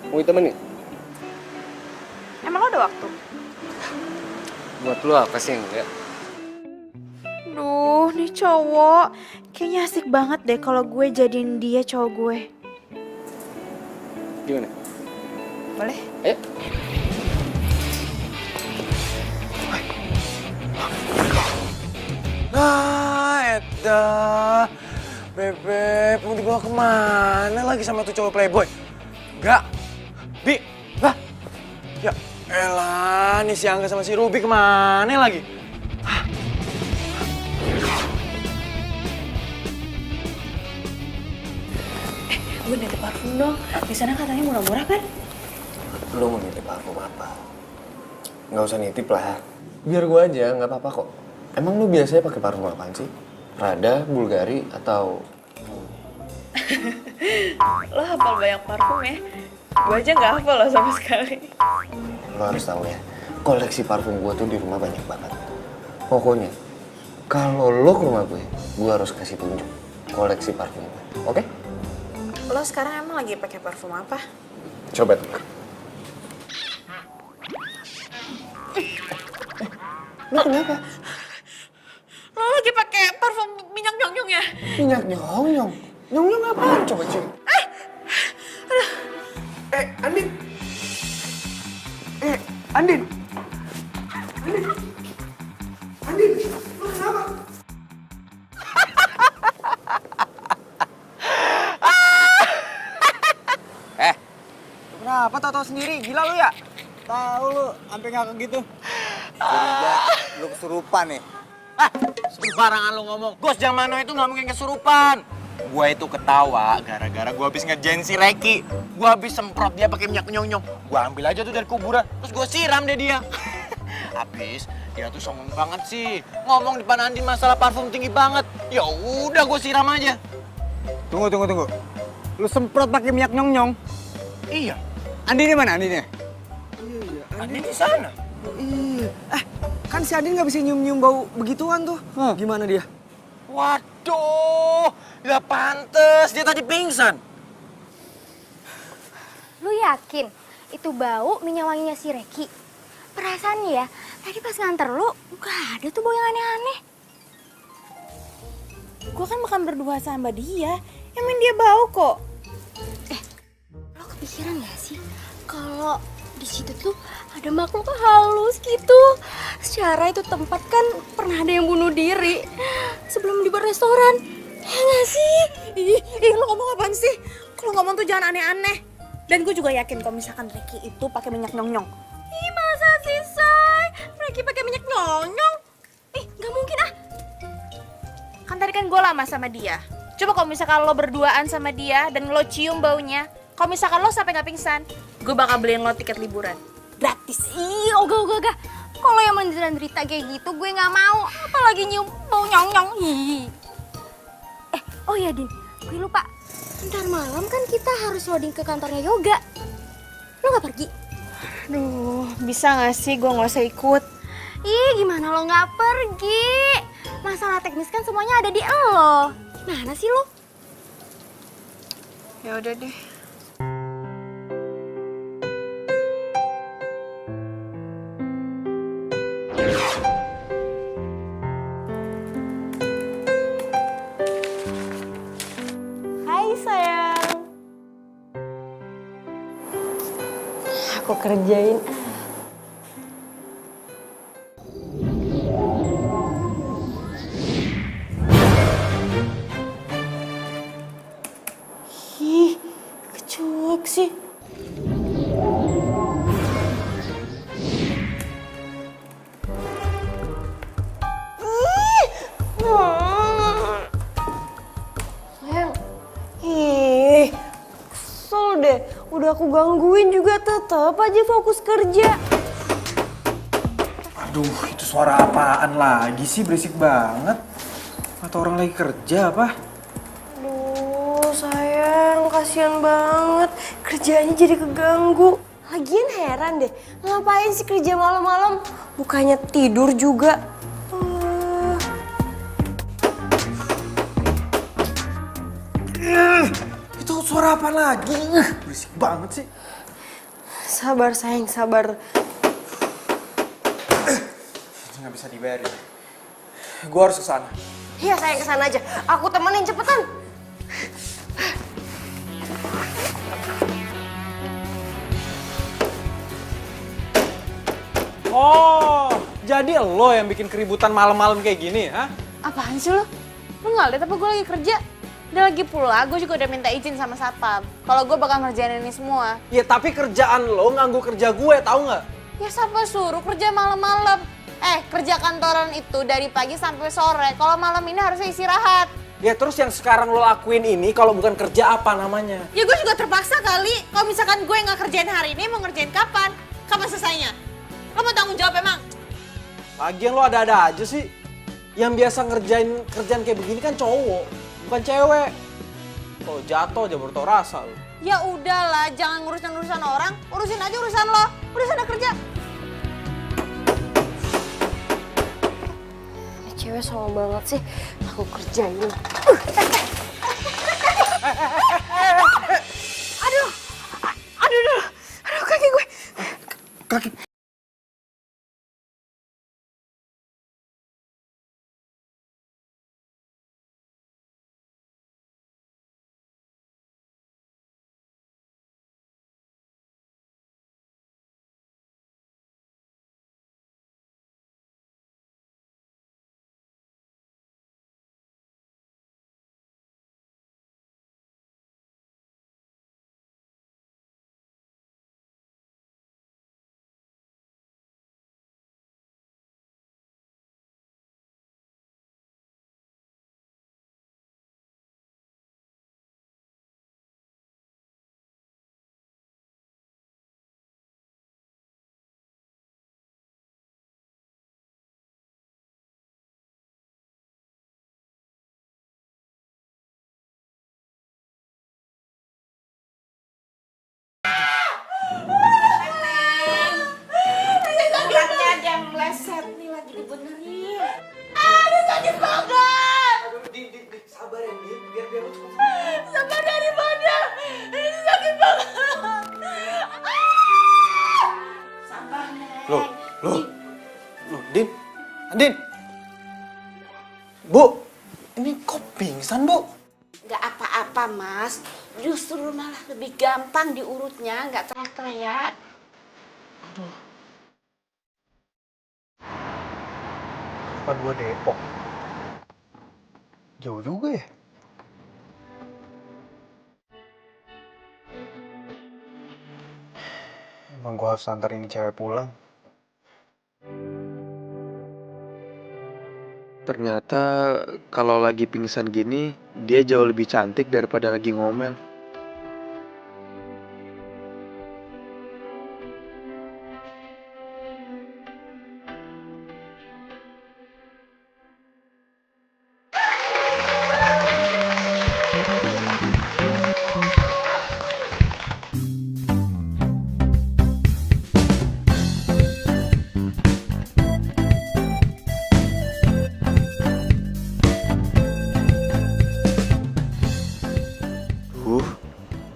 Mau ditemenin? Emang lo ada waktu? Buat lo apa sih enggak? Duh, nih cowok kayaknya asik banget deh kalau gue jadiin dia cowok gue. Gimana? Boleh? Ayo. Nah, Eda. Bebek, mau dibawa kemana lagi sama tuh cowok playboy? Enggak. Bi, lah. Ya elah, nih si Angga sama si Ruby kemana lagi? gue nitip parfum dong. Di sana katanya murah-murah kan? Lu mau nitip parfum apa? Nggak usah nitip lah. Biar gue aja, nggak apa-apa kok. Emang lu biasanya pakai parfum apaan sih? Prada, Bulgari, atau... Lo hafal banyak parfum ya? Gue aja nggak hafal lo sama sekali. Lo harus tahu ya, koleksi parfum gue tuh di rumah banyak banget. Pokoknya, kalau lo ke rumah gue harus kasih tunjuk koleksi parfum gue, oke? Lo sekarang emang lagi pakai parfum apa? Coba tuh. Lo kenapa? Lo lagi pakai parfum minyak nyong-nyong ya? Minyak nyong-nyong? Nyong-nyong apaan? Coba cium. Andin! Andin! Andin! Andin! Lo kenapa? Kenapa tau-tau sendiri? Gila lu ya? Tahu lu, sampai ngakak gitu. Curiga lu kesurupan nih. Sembarangan lu ngomong. Gos Jamano itu nggak mungkin kesurupan. Gua itu ketawa gara-gara gua habis ngerjain si Reki. Gua habis semprot dia pakai minyak nyong-nyong. Gua ambil aja tuh dari kuburan, terus gua siram deh dia. Habis dia tuh songong banget sih. Ngomong depan Andin masalah parfum tinggi banget. Ya udah gua siram aja. Tunggu. Lu semprot pakai minyak nyong-nyong? Iya. Andinnya mana Andinnya? Andin di sana. Iya. Kan si Andin nggak bisa nyium-nyium bau begituan tuh. Gimana dia? Waduh, ya pantes dia tadi pingsan. Lu yakin itu bau minyak wanginya si Reki? Perasaan ya, tadi pas nganter lu gak ada tuh bau yang aneh-aneh. Gue kan makan berdua sama dia. Emang dia bau kok. Lo kepikiran gak sih kalau di situ tuh ada makhluk halus gitu? Secara itu tempat kan pernah ada yang bunuh diri sebelum dibuat restoran. Ya gak sih? Ih, lo ngomong apaan sih? Kalau ngomong tuh jangan aneh-aneh. Dan gue juga yakin kalau misalkan Reki itu pakai minyak nyong-nyong. Ih, masa sih, Say? Reki pakai minyak nyong-nyong? Ih, gak mungkin ah. Kan tadi kan gue lama sama dia. Coba kalau misalkan lo berduaan sama dia dan lo cium baunya, kalau misalkan lo sampai nggak pingsan, gue bakal beliin lo tiket liburan. Gratis. Ih, ogah. Kalau yang menderita kayak gitu gue nggak mau. Apalagi nyium bau nyong-nyong. Ih. Oh ya, Din. Gue lupa. Ntar malam kan kita harus loading ke kantornya Yoga. Lo nggak pergi? Aduh, bisa nggak sih gue nggak usah ikut? Ih, gimana lo nggak pergi? Masalah teknis kan semuanya ada di lo. Mana sih lo? Ya udah deh. Hai sayang. Aku kerjain. Ih, kecuek sih. Sayang. Ih, kesel deh. Udah aku gangguin juga tetep aja fokus kerja. Aduh, itu suara apaan lagi sih? Berisik banget. Atau orang lagi kerja apa? Aduh, sayang, kasihan banget. Kerjanya jadi keganggu. Lagian heran deh, ngapain sih kerja malam-malam? Bukannya tidur juga. Itu suara apa lagi? Berisik banget sih. Sabar sayang, sabar. Itu nggak bisa dibiarin. Gue harus kesana. Iya sayang, kesana aja. Aku temenin, cepetan. Oh, jadi lo yang bikin keributan malam-malam kayak gini, ha? Apaan sih lo? Lo nggak liat apa gue lagi kerja? Dan lagi pula gue juga udah minta izin sama satpam. Kalau gue bakal ngerjain ini semua. Ya tapi kerjaan lo nganggu kerja gue, tahu nggak? Ya siapa suruh kerja malam-malam? Kerja kantoran itu dari pagi sampai sore. Kalau malam ini harusnya istirahat. Ya terus yang sekarang lo lakuin ini kalau bukan kerja apa namanya? Ya gue juga terpaksa kali. Kalau misalkan gue nggak kerjain hari ini, mau ngerjain kapan? Kapan selesainya? Lo mau tanggung jawab emang? Lagian lo ada-ada aja sih. Yang biasa ngerjain kerjaan kayak begini kan cowok, bukan cewek. Kalau jatuh aja baru tau rasa lo. Ya udahlah, jangan ngurusin urusan orang, urusin aja urusan lo. Udah sana kerja. Cewek sama banget sih, aku kerjain. Aduh, kaki gue. Kaki. Andin! Bu, ini kok pingsan, Bu? Nggak apa-apa, Mas. Justru malah lebih gampang diurutnya, nggak teriak-teriak. Aduh. Apa 2 Depok? Jauh juga ya? Emang gua harus antar ini cewek pulang. Ternyata kalau lagi pingsan gini, dia jauh lebih cantik daripada lagi ngomel.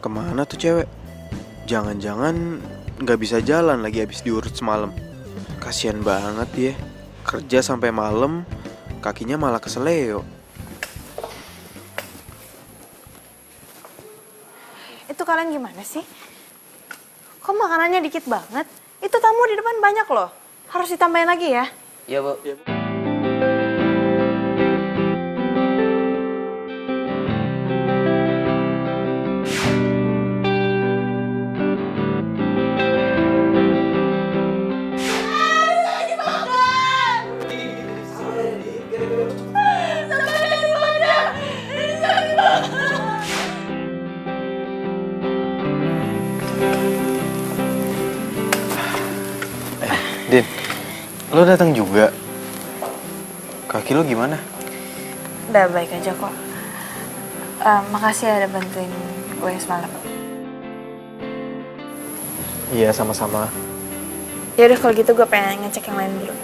Kemana tuh cewek? Jangan-jangan nggak bisa jalan lagi habis diurut semalam. Kasian banget dia. Kerja sampai malam, kakinya malah keseleo. Itu kalian gimana sih? Kok makanannya dikit banget? Itu tamu di depan banyak loh. Harus ditambahin lagi ya? Iya, Bu. Din, lo datang juga. Kaki lo gimana? Udah baik aja kok. Makasih ya udah bantuin gue semalam. Iya, sama-sama. Ya udah kalau gitu gue pengen ngecek yang lain dulu.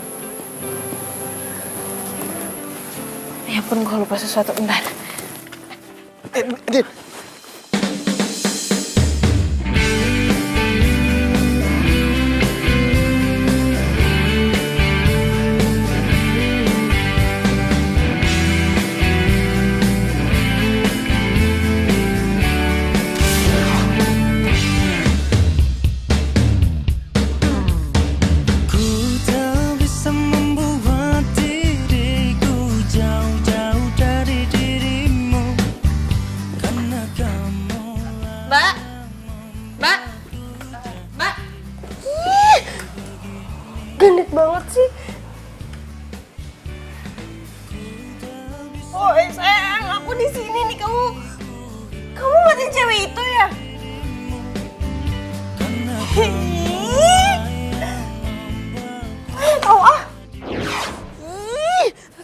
Ya ampun, gue lupa sesuatu. Bentar. Din. Gendut banget sih. Oh sayang, aku aku di sini nih, kamu ngeliatin cewek itu ya?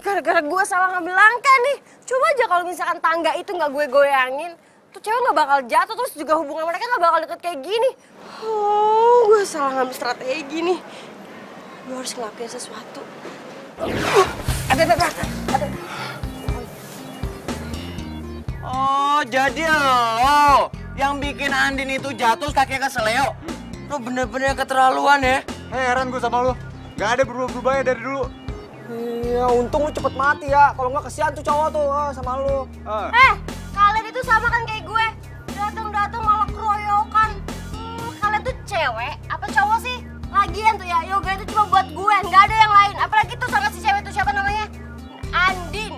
Gara-gara gue salah ngambil langkah nih. Coba aja kalau misalkan tangga itu nggak gue goyangin, tuh cewek nggak bakal jatuh, terus juga hubungan mereka nggak bakal deket kayak gini. Oh, gue salah ngambil strategi gini. Gue harus ngelakuin sesuatu. Oh, jadi lo yang bikin Andin itu jatuh kakinya keseleo. Lo bener-bener keterlaluan ya. Heran gue sama lo. Gak ada berubah-berubahnya dari dulu. Iya, untung lu cepet mati ya. Kalau nggak kesian tuh cowok tuh sama lu. Kalian itu sama kan kayak gue. Datang-datang malah keroyokan. Kalian tuh cewek apa cowok sih? Lagian tuh ya, yoga itu cuma buat gue, nggak ada yang lain. Apalagi tuh sama si cewek itu siapa namanya? Andin.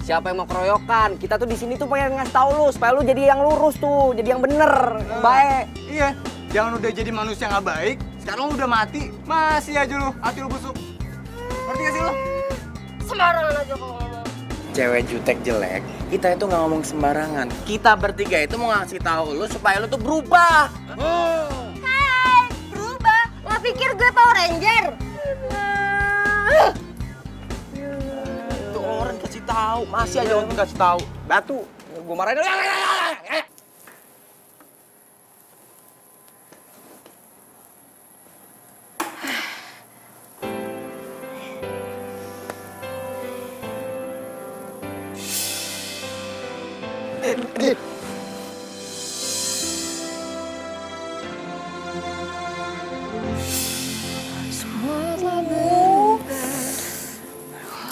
Siapa yang mau keroyokan? Kita tuh di sini tuh pengen ngasih tahu lu supaya lu jadi yang lurus tuh, jadi yang bener, yang baik. Iya, jangan udah jadi manusia nggak baik. Sekarang lu udah mati, masih aja lu hati lu busuk. Ngerti gak sih lu? Sembarangan aja kalau ngomong. Cewek jutek jelek, kita itu nggak ngomong sembarangan. Kita bertiga itu mau ngasih tahu lu supaya lu tuh berubah. Hai, berubah? Lo pikir gue Power Ranger? Tuh orang kasih tahu, masih aja untuk kasih tahu. Batu, gue marahin lu.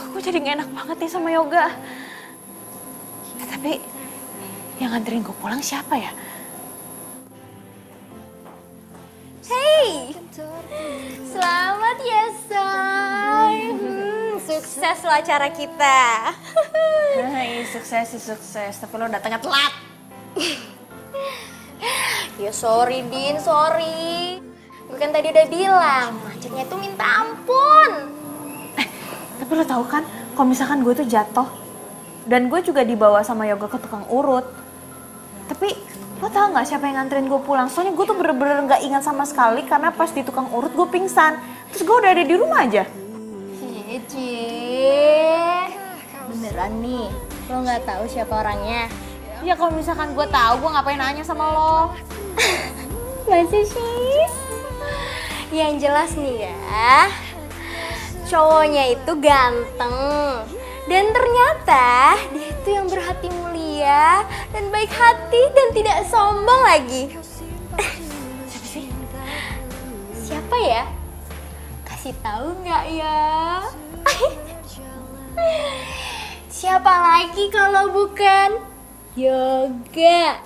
Gue jadi gak enak banget nih sama Yoga. Tapi yang nganterin gue pulang siapa ya? Hey, selamat ya Say. Sukses lo acara kita. Hai, sukses. Tapi lo datangnya telat. Ya sorry Din, sorry. Gue kan tadi udah bilang, macetnya tuh minta ampun. Tapi lo tahu kan, kalau misalkan gue tuh jatuh dan gue juga dibawa sama Yoga ke tukang urut. Tapi lo tau nggak siapa yang nganterin gue pulang? Soalnya gue tuh bener-bener nggak ingat sama sekali karena pas di tukang urut gue pingsan. Terus gue udah ada di rumah aja. Cie, beneran nih, lo nggak tahu siapa orangnya? Ya kalau misalkan gue tahu, gue ngapain nanya sama lo? Masa sih? Yang jelas nih ya, cowoknya itu ganteng. Dan ternyata dia itu yang berhati mulia dan baik hati dan tidak sombong lagi. Siapa sih? Siapa ya? Kasih tahu nggak ya? Siapa lagi kalau bukan Yoga?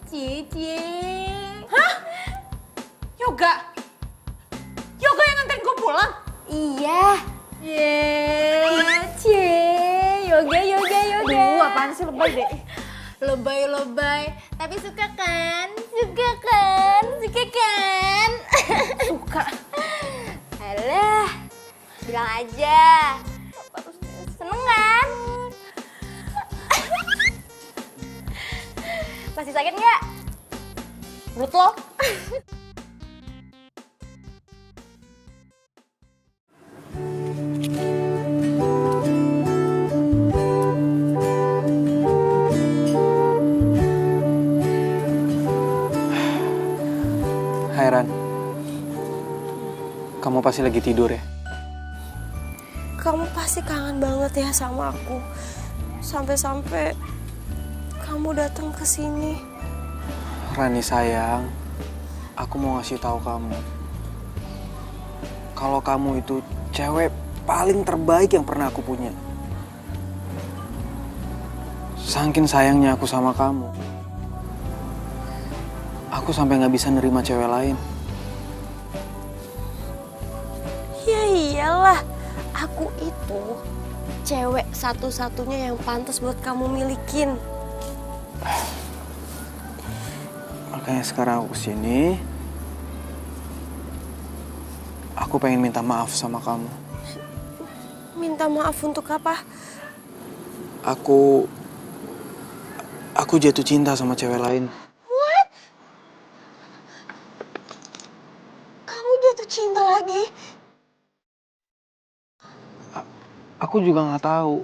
Cici. Hah? Yoga? Yoga yang nganterin gue pulang? Iya. Cie, Yoga. Aduh, apaan sih lebay deh. Lebay. Tapi suka kan? Suka. Suka. Alah, bilang aja. Seneng kan? Masih sakit nggak? Perut lo? Hai Ran, kamu pasti lagi tidur ya? Kamu pasti kangen banget ya sama aku. Sampai-sampai kamu datang ke sini. Rani sayang, aku mau ngasih tahu kamu. Kalau kamu itu cewek paling terbaik yang pernah aku punya. Saking sayangnya aku sama kamu, aku sampai nggak bisa nerima cewek lain. Ya iyalah, aku itu cewek satu-satunya yang pantas buat kamu milikin. Makanya sekarang aku kesini, aku pengen minta maaf sama kamu. Minta maaf untuk apa? Aku jatuh cinta sama cewek lain. What? Kamu jatuh cinta lagi? Aku juga nggak tahu.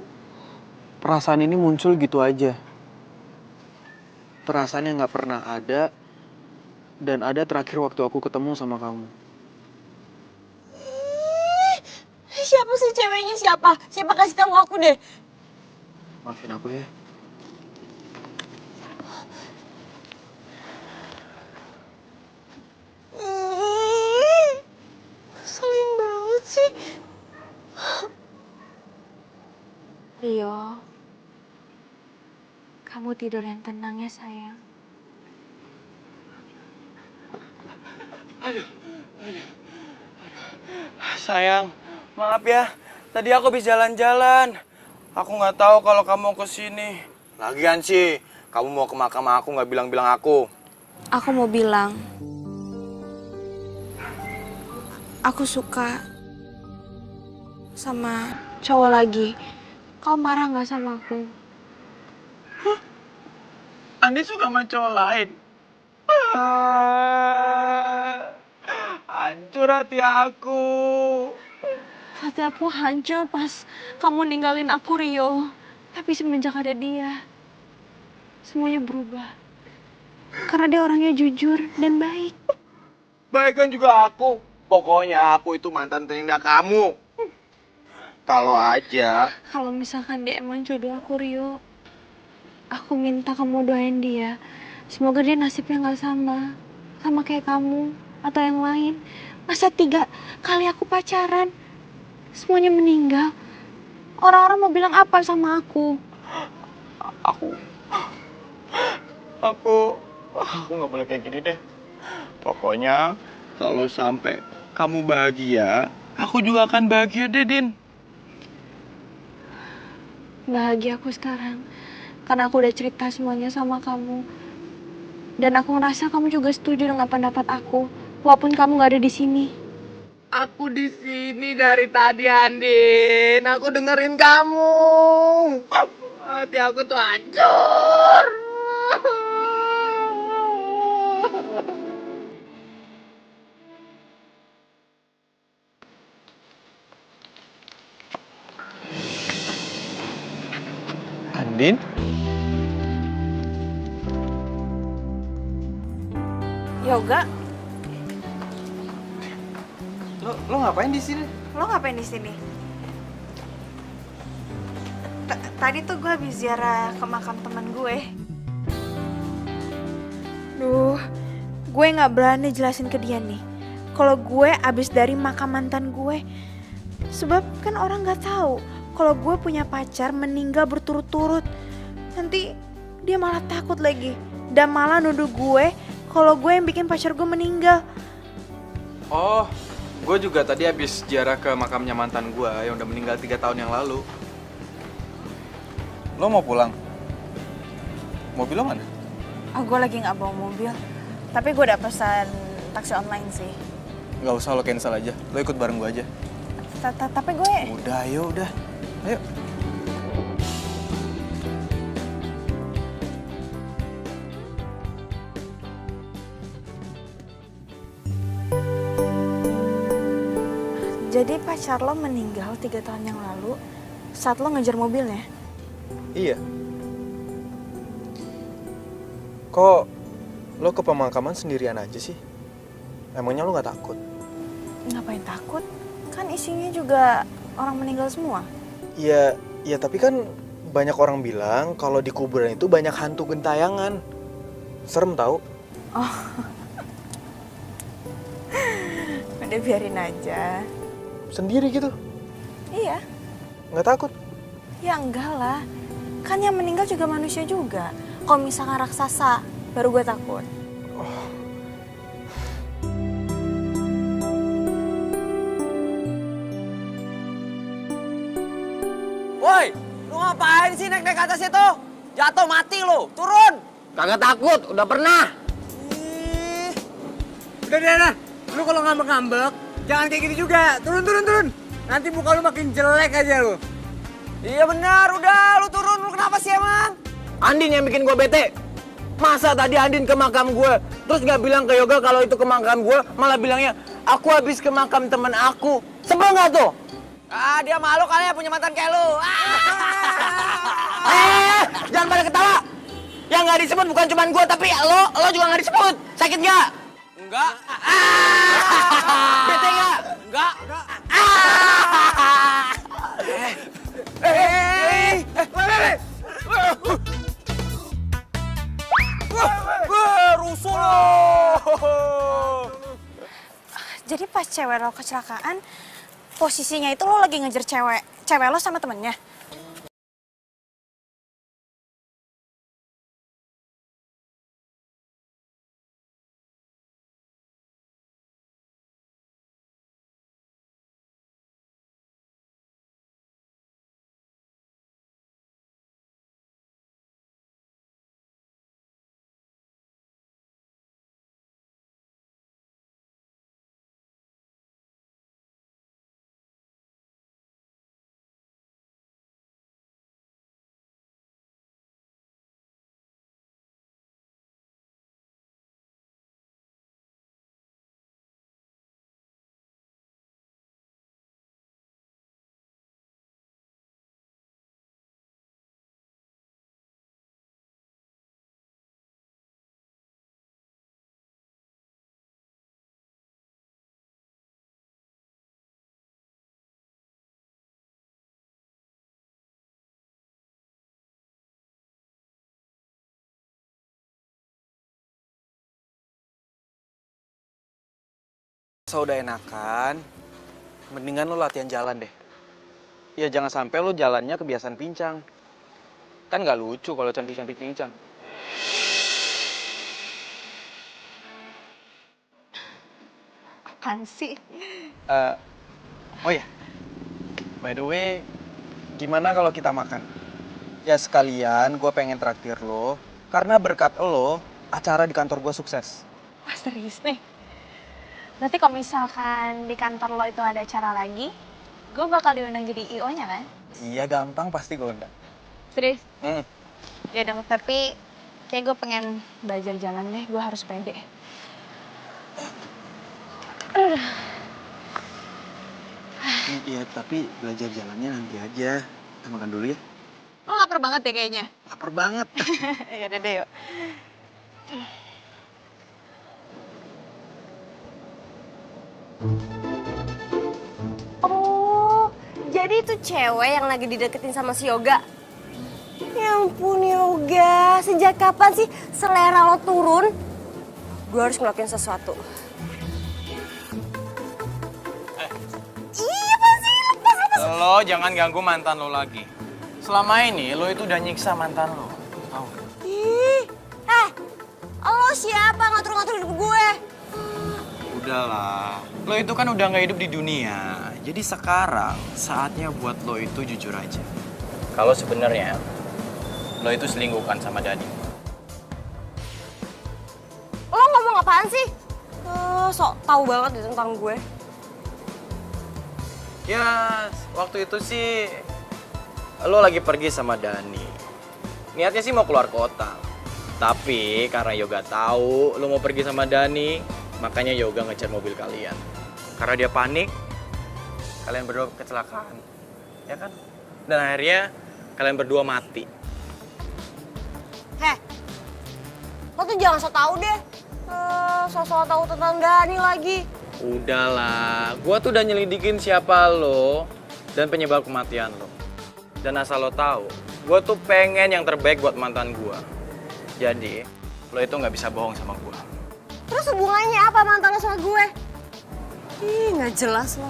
Perasaan ini muncul gitu aja. Perasaan yang nggak pernah ada dan ada terakhir waktu aku ketemu sama kamu. Siapa sih ceweknya siapa? Siapa kasih tahu aku deh. Maafin aku ya. Selin banget sih. Rio, kamu tidur yang tenang ya sayang. Sayang, maaf ya. Tadi aku habis jalan-jalan. Aku nggak tahu kalau kamu mau kesini. Lagian sih, kamu mau ke makam aku nggak bilang-bilang aku. Aku mau bilang, aku suka sama cowok lagi. Kau marah nggak sama aku? Andi suka sama cowok lain. Hancur hati aku. Hati aku hancur pas kamu ninggalin aku, Rio. Tapi semenjak ada dia, semuanya berubah. Karena dia orangnya jujur dan baik. Baik kan juga aku. Pokoknya aku itu mantan terindah kamu. Kalau misalkan dia emang jodoh aku, Rio, aku minta kamu doain dia. Semoga dia nasibnya nggak sama kayak kamu atau yang lain. Masa 3 kali aku pacaran, semuanya meninggal. Orang-orang mau bilang apa sama aku? Aku nggak boleh kayak gini deh. Pokoknya kalau sampai kamu bahagia, aku juga akan bahagia deh, Din. Bahagia aku sekarang karena aku udah cerita semuanya sama kamu. Dan aku ngerasa kamu juga setuju dengan pendapat aku, walaupun kamu gak ada di sini. Aku di sini dari tadi, Andin. Aku dengerin kamu. Hati aku tuh hancur. Andin? Yoga, Lo ngapain di sini? lo ngapain di sini? Tadi tuh gue habis ziarah ke makam teman gue. Duh, gue nggak berani jelasin ke dia nih. Kalau gue abis dari makam mantan gue, sebab kan orang nggak tahu kalau gue punya pacar meninggal berturut-turut. Nanti dia malah takut lagi dan malah nuduh gue kalau gue yang bikin pacar gue meninggal. Oh, gue juga tadi habis ziarah ke makamnya mantan gue yang udah meninggal 3 tahun yang lalu. Lo mau pulang? Mobil lo mana? Oh, gue lagi nggak bawa mobil, tapi gue udah pesan taksi online sih. Gak usah, lo cancel aja. Lo ikut bareng gue aja. Tapi gue... Udah, ayo udah. Ayo. Jadi pacar lo meninggal 3 tahun yang lalu saat lo ngejar mobilnya? Iya. Kok lo ke pemakaman sendirian aja sih? Emangnya lo gak takut? Ngapain takut? Kan isinya juga orang meninggal semua. Iya, tapi kan banyak orang bilang kalau di kuburan itu banyak hantu gentayangan. Serem tau? Oh. Udah biarin aja. Sendiri gitu? Iya. Nggak takut? Ya enggak lah. Kan yang meninggal juga manusia juga. Kalau misalkan raksasa, baru gue takut. Woi, lu ngapain sih naik-naik ke atas itu? Jatuh mati lu, turun. Kagak takut, udah pernah. Udah. Lu kalau ngambek-ngambek, jangan kayak gitu juga. Turun. Nanti muka lu makin jelek aja lu. Iya benar, udah lu turun, lu kenapa sih emang? Andin yang bikin gue bete. Masa tadi Andin ke makam gue, terus nggak bilang ke Yoga kalau itu ke makam gue, malah bilangnya, aku habis ke makam temen aku. Sebel nggak tuh? Ah, dia malu kali ya punya mantan kayak lu. Jangan pada ketawa. Yang nggak disebut bukan cuma gue, tapi lo juga nggak disebut. Sakit nggak? Enggak. Bete nggak? Enggak. Rusuh lo. Jadi pas cewek lo kecelakaan, posisinya itu lo lagi ngejar cewek lo sama temennya. So, udah enakan, mendingan lo latihan jalan deh. Ya jangan sampai lo jalannya kebiasaan pincang. Kan nggak lucu kalau cantik-cantik pincang. Apaan sih? Oh ya, by the way, gimana kalau kita makan? Ya sekalian gue pengen traktir lo, karena berkat lo, acara di kantor gue sukses. Wah, serius nih? Nanti kalau misalkan di kantor lo itu ada acara lagi, gue bakal diundang jadi IO-nya kan? Iya gampang, pasti gue undang. Serius? Ya dong, tapi kayak gue pengen belajar jalan deh, gue harus pede. Iya, tapi belajar jalannya nanti aja. Kita makan dulu ya. Lo lapar banget ya kayaknya? Lapar banget. Ya udah deh, yuk. Oh, jadi itu cewek yang lagi dideketin sama si Yoga. Ya ampun Yoga, sejak kapan sih selera lo turun? Gue harus ngelakuin sesuatu. Iya pasti, lepas. Lo jangan ganggu mantan lo lagi. Selama ini lo itu udah nyiksa mantan lo, tau? Ih, lo siapa ngatur-ngatur hidup gue? Udahlah, lo itu kan udah nggak hidup di dunia. Jadi sekarang saatnya buat lo itu jujur aja. Kalau sebenarnya lo itu selingkuhkan sama Dani. Lo ngomong apaan sih? Sok tahu banget deh tentang gue. Ya, waktu itu sih lo lagi pergi sama Dani. Niatnya sih mau keluar kota. Tapi karena Yoga tahu lo mau pergi sama Dani, makanya Yoga ngejar mobil kalian. Karena dia panik, kalian berdua kecelakaan. Ya kan? Dan akhirnya kalian berdua mati. Lo tuh jangan sok tahu deh. Sok tahu tentang Dani lagi. Udahlah, gua tuh udah nyelidikin siapa lo dan penyebab kematian lo. Dan asal lo tahu, gua tuh pengen yang terbaik buat mantan gua. Jadi, lo itu nggak bisa bohong sama gua. Terus hubungannya apa mantan lo sama gue? Ih, nggak jelas lo.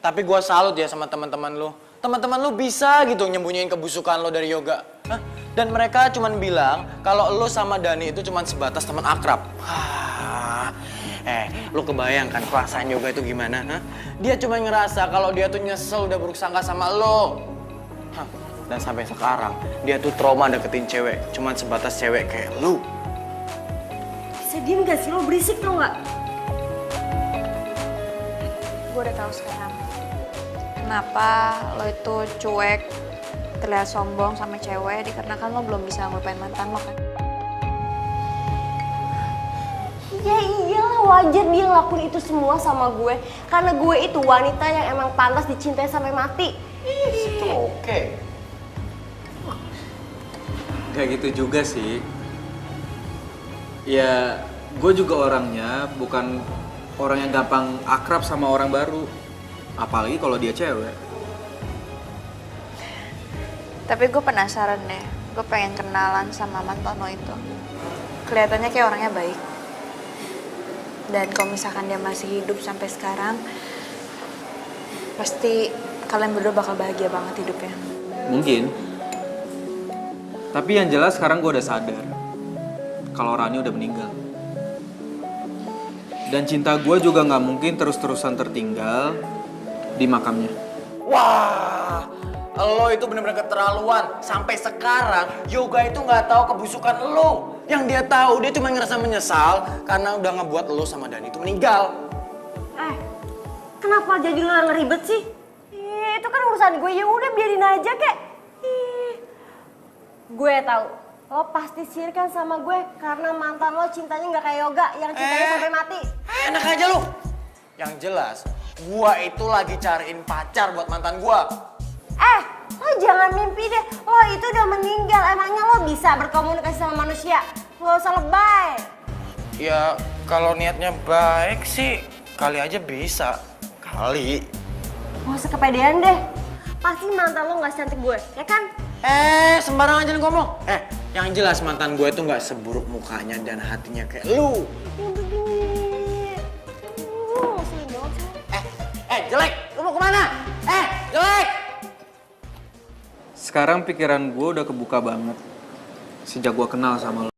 Tapi gua salut ya sama teman-teman lo. Teman-teman lo bisa gitu nyembunyiin kebusukan lo dari Yoga. Hah? Dan mereka cuman bilang kalau lo sama Dani itu cuman sebatas teman akrab. Lo kebayang kan perasaan Yoga itu gimana? Hah? Dia cuma ngerasa kalau dia tuh nyesel udah buruk sangka sama lo. Hah? Dan sampai sekarang dia tuh trauma deketin cewek, cuman sebatas cewek kayak lo. Bisa Diem gak sih lo, berisik tau gak? Gue udah tahu sekarang kenapa lo itu cuek, terlihat sombong sama cewek dikarenakan lo belum bisa ngelupain mantan lo kan? Ya iyalah, wajar dia ngelakuin itu semua sama gue. Karena gue itu wanita yang emang pantas dicintai sampai mati. Itu oke. Gak gitu juga sih. Ya, gue juga orangnya bukan orang yang gampang akrab sama orang baru. Apalagi kalau dia cewek. Tapi gue penasaran deh, gue pengen kenalan sama mantan lo itu. Kelihatannya kayak orangnya baik. Dan kalau misalkan dia masih hidup sampai sekarang, pasti kalian berdua bakal bahagia banget hidupnya. Mungkin. Tapi yang jelas sekarang gue udah sadar kalau Rani udah meninggal. Dan cinta gue juga gak mungkin terus-terusan tertinggal di makamnya. Wah, lo itu bener-bener keterlaluan. Sampai sekarang Yoga itu nggak tahu kebusukan lo. Yang dia tahu dia cuma ngerasa menyesal karena udah ngebuat lo sama Dani itu meninggal. Kenapa jadi lo yang ngeribet sih? Itu kan urusan gue, ya udah biarin aja kek. Gue tahu, lo pasti sirikan sama gue karena mantan lo cintanya nggak kayak Yoga yang cintanya sampai mati. Enak aja lo. Yang jelas, gua itu lagi cariin pacar buat mantan gua. Lo jangan mimpi deh, lo itu udah meninggal, emangnya lo bisa berkomunikasi sama manusia? Lo usah lebay. Ya, kalau niatnya baik sih, kali aja bisa. Kali. Gak usah kepedean deh, pasti mantan lo gak secantik gue, ya kan? Sembarang aja ngomong. Yang jelas mantan gue itu nggak seburuk mukanya dan hatinya kayak lu. Jelek, lu mau kemana? Jelek! Sekarang pikiran gue udah kebuka banget sejak gue kenal sama lo.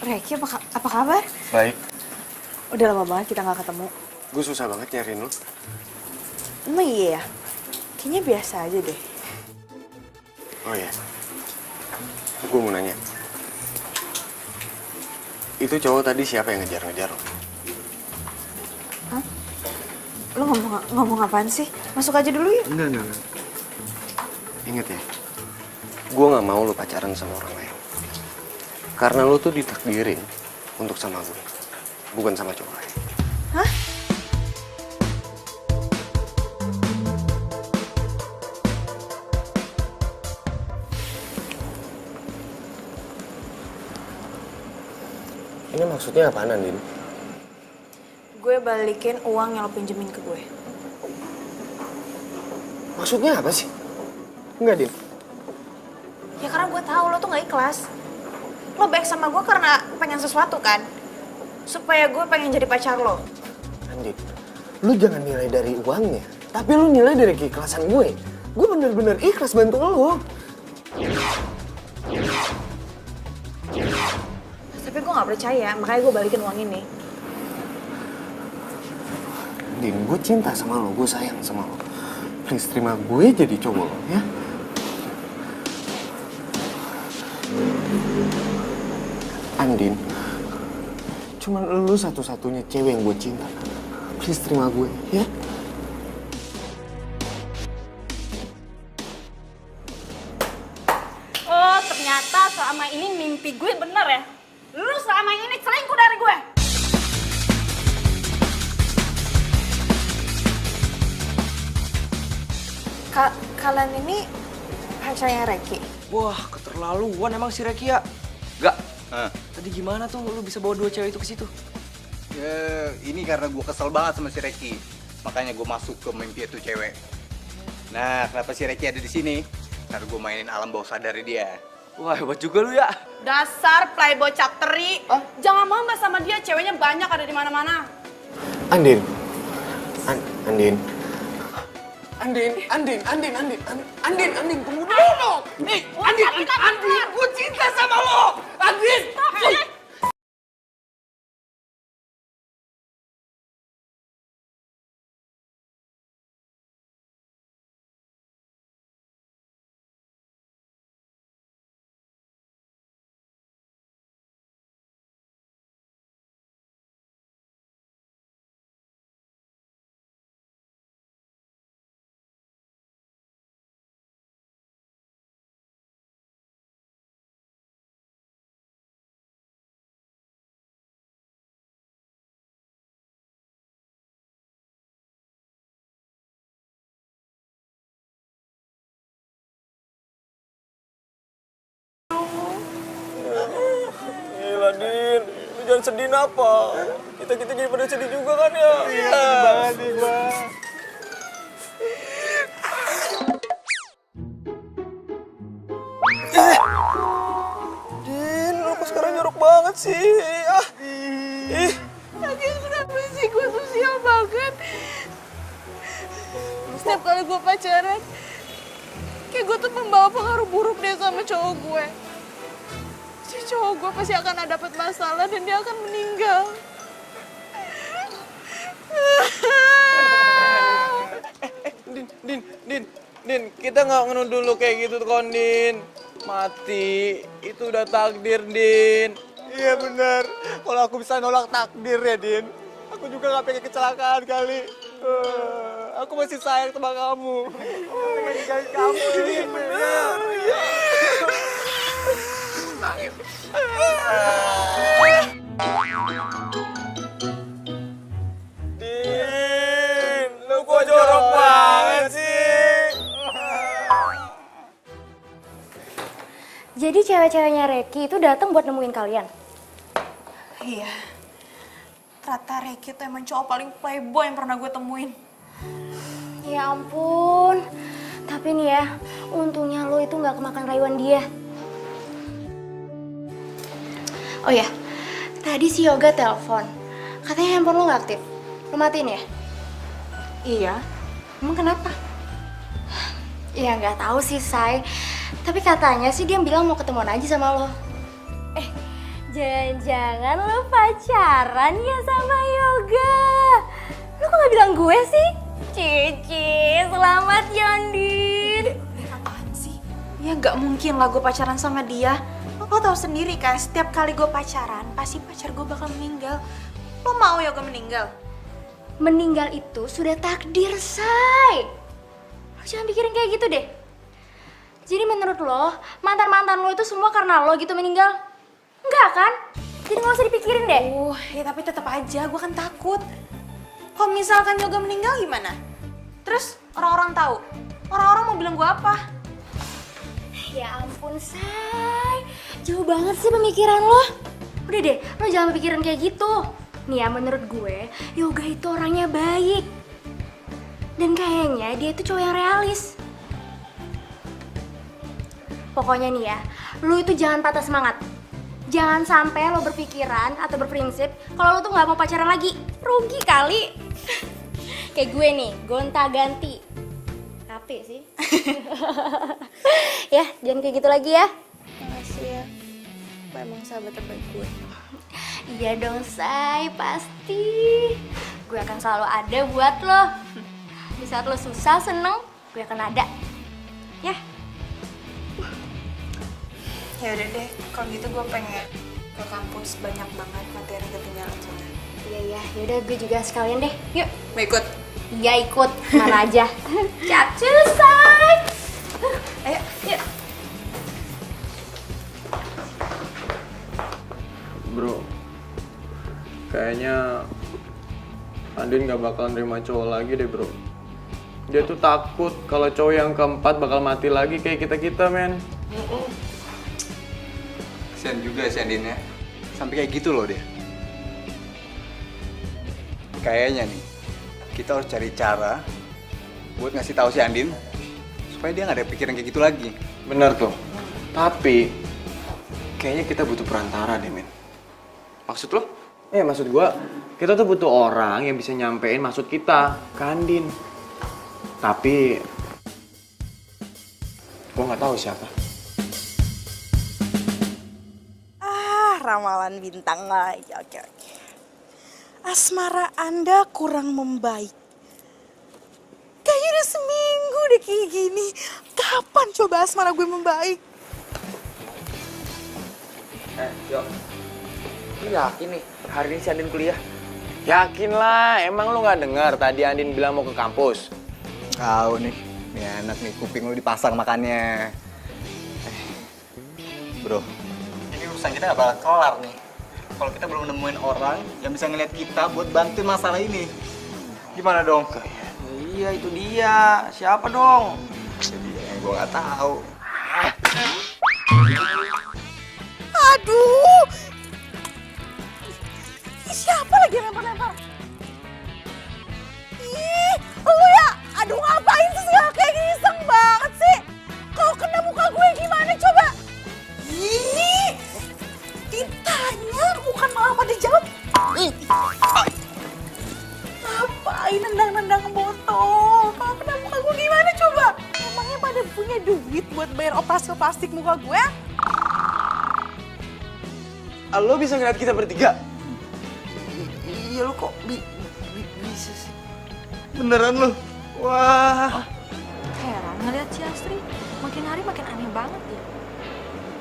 Reki, apa kabar? Baik. Udah lama banget kita nggak ketemu. Gue susah banget nyariin lo. Emang iya ya? Kayaknya biasa aja deh. Oh iya. Gue mau nanya. Itu cowok tadi siapa yang ngejar-ngejar lo? Hah? Lo ngomong apaan sih? Masuk aja dulu ya? Enggak. Ingat ya, gue gak mau lo pacaran sama orang lain. Karena lo tuh ditakdirin untuk sama gue, bukan sama cowok lain. Hah? Ini maksudnya apaan, Andin? Gue balikin uang yang lo pinjemin ke gue. Maksudnya apa sih? Enggak, Din. Ya karena gue tahu lo tuh gak ikhlas. Lo baik sama gue karena pengen sesuatu kan? Supaya gue pengen jadi pacar lo. Andin, lu jangan nilai dari uangnya, tapi lu nilai dari keikhlasan gue. Gue bener-bener ikhlas bantu lo. Tapi gue gak percaya, makanya gue balikin uang ini. Din, gue cinta sama lo, gue sayang sama lo. Please terima gue jadi cowok lo, ya. Andin, cuman lu satu-satunya cewek yang gue cinta. Please terima gue, ya. Oh, ternyata selama ini mimpi gue bener ya? Lu selama ini selingkuh dari gue. Kalian ini pacarnya Reki? Wah, keterlaluan emang si Reki ya. Gak, tadi gimana tuh lu bisa bawa dua cewek itu ke situ? Ya, ini karena gue kesel banget sama si Reki. Makanya gue masuk ke mimpi itu cewek. Nah, kenapa si Reki ada di sini? Karena gue mainin alam bawah sadar dia. Wah, hebat juga lu ya. Dasar playboy capteri. Jangan mama sama dia, ceweknya banyak ada di mana-mana. Andin. Andin, tunggu dulu. Nih, Andin, gue cinta sama lo. Andin. Gila, Din. Lu jangan sedih apa? Kita jadi pada sedih juga kan ya? Iya, sedih banget nih, Bang. Din, lu kok sekarang jorok banget sih? Lagi kenapa sih gue tuh sial banget? Setiap kali gue pacaran, kayak gue tuh membawa pengaruh buruk deh sama cowok gue. Si cowok gue pasti akan dapat masalah dan dia akan meninggal. Din, kita nggak ngenuduh lu kayak gitu kon, Din. Mati, itu udah takdir, Din. Iya benar. Kalau aku bisa nolak takdir ya, Din. Aku juga gak pengen kecelakaan kali. Aku masih sayang sama kamu. Aku pengen ninggalin kamu, Din. Benar. Iya. Din, lu kok jorok banget sih? Jadi cewek-ceweknya Reki itu datang buat nemuin kalian? Iya. Ternyata Reki tuh emang cowok paling playboy yang pernah gue temuin. Ya ampun. Tapi nih ya, untungnya lo itu nggak kemakan rayuan dia. Oh ya, tadi si Yoga telepon. Katanya handphone lo nggak aktif. Lo matiin ya? Iya. Emang kenapa? Ya nggak tahu sih, Say. Tapi katanya sih dia bilang mau ketemuan aja sama lo. Jangan-jangan lo pacaran ya sama Yoga? Lo kok gak bilang gue sih? Cici, selamat ya, Andin. Apaan sih? Ya nggak mungkin lah gue pacaran sama dia. Lo tau sendiri kan, setiap kali gue pacaran, pasti pacar gue bakal meninggal. Lo mau Yoga meninggal? Meninggal itu sudah takdir, Say. Lo jangan pikirin kayak gitu deh. Jadi menurut lo, mantan-mantan lo itu semua karena lo gitu meninggal? Enggak kan? Jadi gak usah dipikirin deh. Ya tapi tetap aja, gue kan takut. Kalau misalkan Yoga meninggal gimana? Terus orang-orang tahu? Orang-orang mau bilang gue apa? Ya ampun, Say. Jauh banget sih pemikiran lo. Udah deh, lo jangan pikiran kayak gitu. Nih ya, menurut gue, Yoga itu orangnya baik. Dan kayaknya dia itu cowok yang realis. Pokoknya nih ya, lu itu jangan patah semangat. Jangan sampai lo berpikiran atau berprinsip kalau lo tuh nggak mau pacaran lagi. Rugi kali. Kayak gue nih, gonta-ganti. Capek sih. Ya, jangan kayak gitu lagi ya. Makasih ya. Lo emang sahabat terbaik gue. Iya dong, Say, pasti. Gue akan selalu ada buat lo. Di saat lo susah, seneng, gue akan ada. Ya. Ya udah deh, kalau gitu gue pengen ke kampus, banyak banget materi ketinggalan soalnya. Iya, yaudah gue juga sekalian deh. Yuk. Mau ikut? Iya ikut, mana aja. Cacu, Say. Ayo, yuk. Bro, kayaknya Andin gak bakal nerima cowok lagi deh bro. Dia tuh takut kalau cowok yang keempat bakal mati lagi kayak kita-kita, men. Kasian juga si Andin ya. Sampai kayak gitu loh dia. Kayaknya nih, kita harus cari cara buat ngasih tahu si Andin supaya dia nggak ada pikiran kayak gitu lagi. Bener tuh. Tapi kayaknya kita butuh perantara deh, men. Maksud lo? Maksud gua, kita tuh butuh orang yang bisa nyampein maksud kita ke Andin. Tapi gua nggak tahu siapa. Ramalan bintang lagi. Oke. Asmara Anda kurang membaik. Kayaknya udah seminggu deh kayak gini. Kapan coba asmara gue membaik? Yo. Lu yakin nih hari ini si Andin kuliah? Yakin lah, emang lu nggak dengar tadi Andin bilang mau ke kampus? Tahu nih anak nih kuping lu dipasang makannya. Bro, ini urusan kita nggak bakal kelar nih. Kalau kita belum nemuin orang yang bisa ngeliat kita buat bantuin masalah ini. Gimana dong? Iya itu dia, siapa dong? Jadi yang gue nggak tahu. Aduh! Siapa lagi yang lempar-lempar? Ih, lu ya! Aduh ngapain sih segala kayak gini, iseng banget sih! Kalau kena muka gue gimana coba? Ih! Ditanya bukan malah pada jawab. Ngapain nendang-nendang botol? Kalau kena muka gue gimana coba? Emangnya pada punya duit buat bayar operasi plastik muka gue? Lo bisa ngeliat kita bertiga? Iya lo kok bisa sih? Beneran lo? Wah. Heran ngeliat si Astri, makin hari makin aneh banget ya.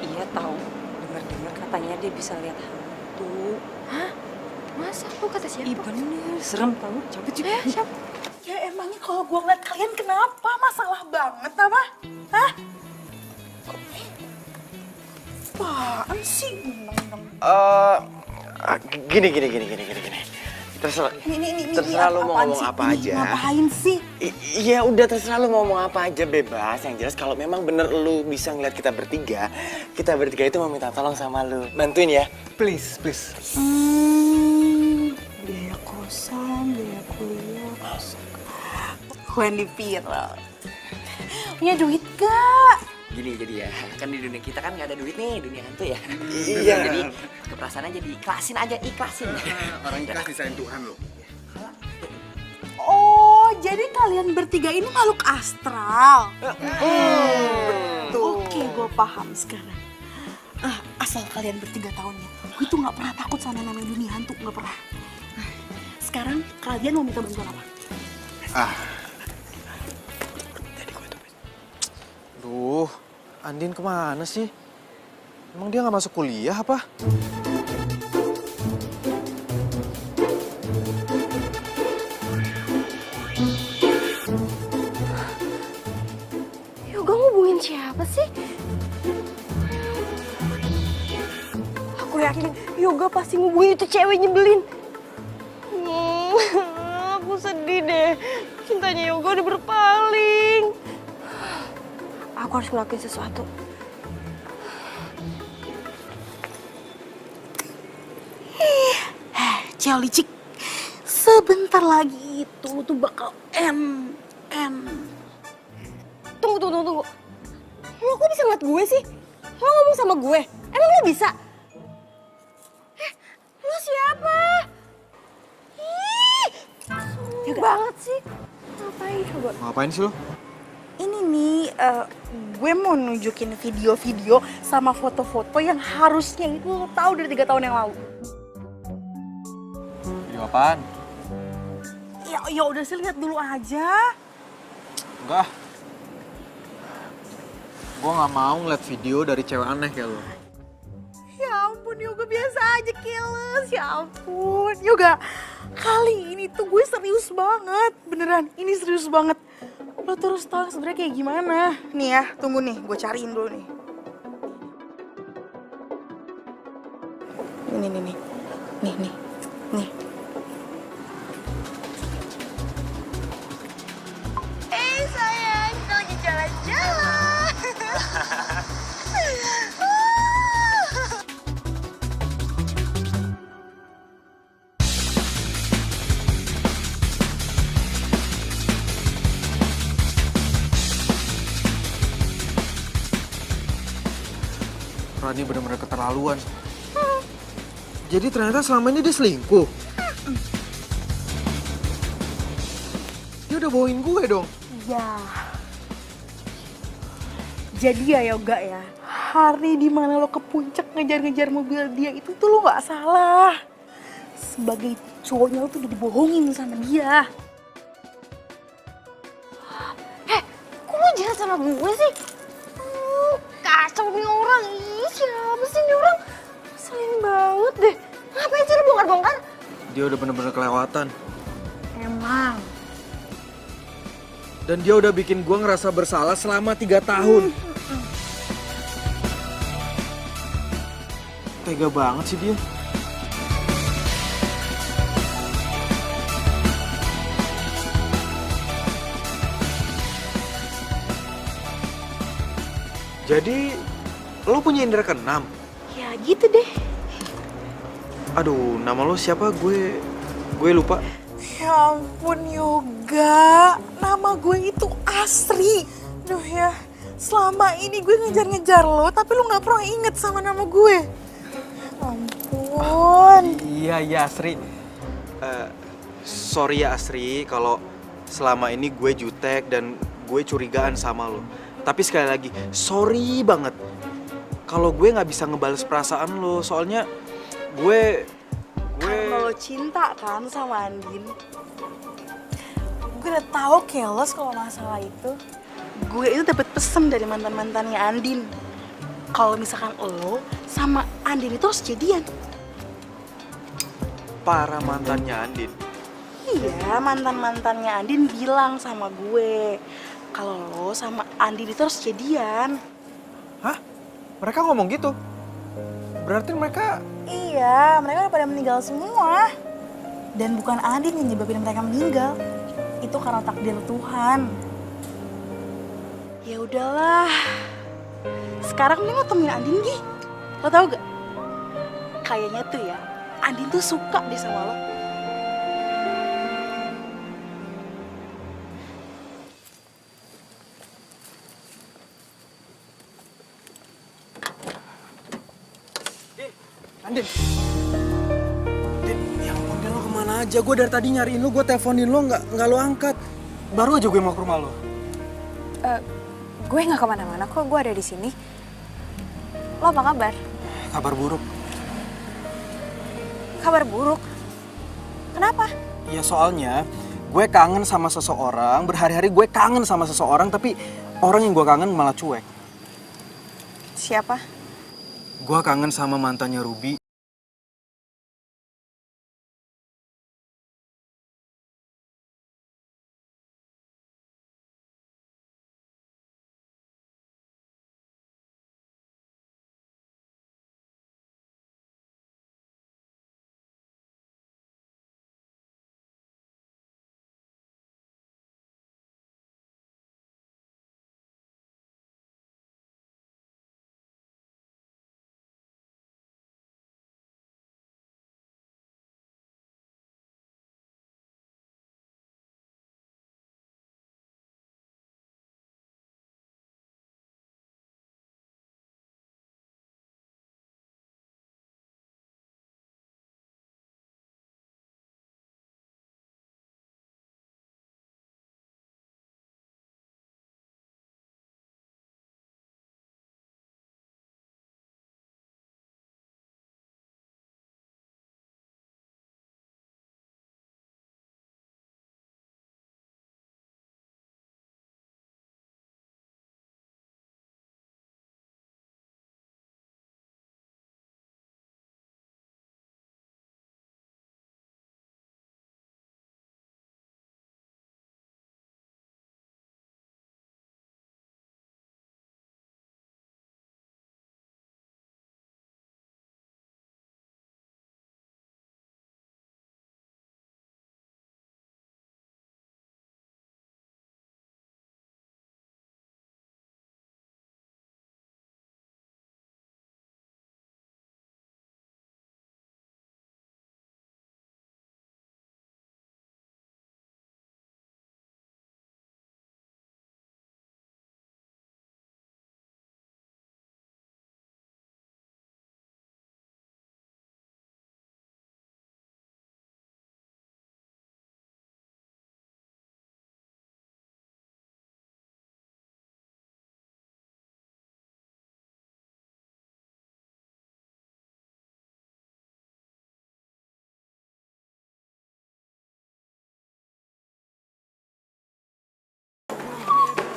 Iya tahu, dengar-dengar katanya dia bisa lihat hantu. Hah? Masa? Lu kata siapa? Ih bener, serem tahu. Coba juga. Siapa? Ya emangnya kalau gue ngeliat kalian kenapa? Masalah banget apa? Hah? Apaan sih? Gini. Terserah lo mau ngomong apa aja. Ngapain sih? Iya udah terserah lo mau ngomong apa aja, bebas. Yang jelas kalau memang bener lo bisa ngeliat kita bertiga itu mau minta tolong sama lo. Bantuin ya. Please. Biaya kosan, biaya kuliah. Gue dipira. Punya duit gak? Gini jadi ya, kan di dunia kita kan nggak ada duit nih, dunia hantu ya. Iya. Jadi keperasaannya jadi ikhlasin. Orang ikhlas disain Tuhan lo. Oh, jadi kalian bertiga ini makhluk astral. Oke, gue paham sekarang. Asal kalian bertiga tahunnya, gue tuh nggak pernah takut sama namanya dunia hantu, nggak pernah. Sekarang kalian mau minta bantuan apa? Duh, Andin kemana sih? Emang dia nggak masuk kuliah apa? Yoga ngubungin siapa sih? Aku yakin Yoga pasti ngubungin itu cewek nyebelin. Aku sedih deh. Cintanya Yoga udah berpaling. Aku harus ngelakuin sesuatu. Cel licik, sebentar lagi itu tuh bakal Tunggu. Lo kok bisa ngeliat gue sih? Lo ngomong sama gue? Emang lo bisa? Lo siapa? Ih, sulit banget sih. Ngapain coba? Ngapain sih lo? Ini nih, gue mau nunjukin video-video sama foto-foto yang harusnya itu lo tahu dari 3 tahun yang lalu. Video apaan? Ya udah sih, lihat dulu aja. Enggak. Gue nggak mau ngeliat video dari cewek aneh kayak lo. Ya ampun Yoga, biasa aja keles. Ya ampun Yoga, kali ini tuh gue serius banget. Beneran, ini serius banget. Lo terus tau sebenarnya kayak gimana. Nih ya, tunggu nih, gue cariin dulu nih. Nih. Sayang, kita lagi jalan-jalan. Rani bener-bener keterlaluan. Jadi ternyata selama ini dia selingkuh. Dia udah bawain gue dong. Ya. Jadi ya Yoga ya, hari dimana lo ke puncak ngejar-ngejar mobil dia itu tuh lo gak salah. Sebagai cowoknya lo tuh udah dibohongin sama dia. Kok lo jahat sama gue sih? Kacau nih orang. Ih, siapa sih nih orang? Selin banget deh. Ngapain sih lo bongkar-bongkar? Dia udah bener-bener kelewatan. Emang. Dan dia udah bikin gue ngerasa bersalah selama 3 tahun. Tega banget sih dia. Jadi, lo punya indera keenam? Ya gitu deh. Aduh, nama lo siapa? Gue lupa. Ya ampun Yoga, nama gue itu Asri. Duh ya, selama ini gue ngejar-ngejar lo, tapi lo gak pernah inget sama nama gue. Ampun. Iya Asri. Sorry ya Asri, kalau selama ini gue jutek dan gue curigaan sama lo. Tapi sekali lagi, sorry banget kalau gue nggak bisa ngebales perasaan lo. Soalnya gue Karena lo cinta kan sama Andin. Gue udah tahu keles kalau masalah itu. Gue itu dapat pesan dari mantan-mantannya Andin. Kalau misalkan lo sama Andin itu harus jadian. para mantannya Andin. Iya, mantan-mantannya Andin bilang sama gue kalau lo sama Andin itu harus jadian. Hah? Mereka ngomong gitu? Berarti mereka... Iya, mereka udah pada meninggal semua. Dan bukan Andin yang nyebabin mereka meninggal. Itu karena takdir Tuhan. Ya udahlah. Sekarang mending lo temuin Andin, Gi. Lo tau gak? Kayaknya tuh ya, Andin tuh suka deh sama lo. Andin, ya ampun, Din, lo kemana aja? Gue dari tadi nyariin lo, gue teleponin lo, nggak lo angkat. Baru aja gue mau ke rumah lo. Gue nggak kemana-mana kok, gue ada di sini. Lo apa kabar? Kabar buruk. Kabar buruk? Kenapa? Ya soalnya gue kangen sama seseorang, berhari-hari gue kangen sama seseorang, tapi orang yang gue kangen malah cuek. Siapa? Gue kangen sama mantannya Ruby.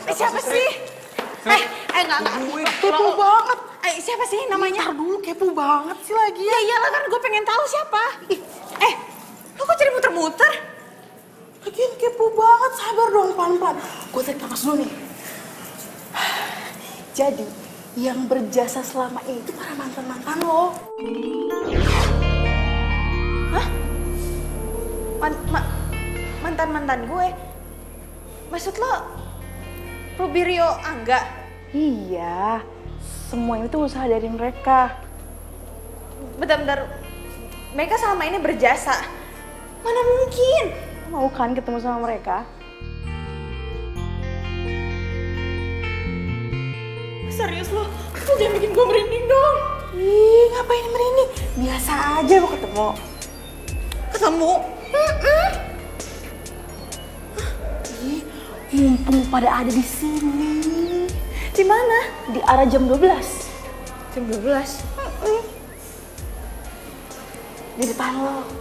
Siapa sih? Enggak. Kepo banget. Siapa sih namanya? Ntar dulu, kepo banget sih lagi. Ya iyalah kan gue pengen tahu siapa. Lo kok jadi muter-muter? Lagian kepo banget, sabar dong pelan-pelan. Gue tarik nafas dulu nih. Jadi, yang berjasa selama ini itu para mantan-mantan lo. Hah? Mantan-mantan gue? Maksud lo, Rubirio Angga? Iya, semua itu usaha dari mereka. Bentar-bentar, mereka selama ini berjasa. Mana mungkin? Mau kan ketemu sama mereka? Serius lo jangan bikin gue merinding dong. Ih, ngapain merinding? Biasa aja lo ketemu. Ketemu? Ih, mumpung pada ada di sini. Di mana? Di arah jam 12. Jam 12? Di depan lo.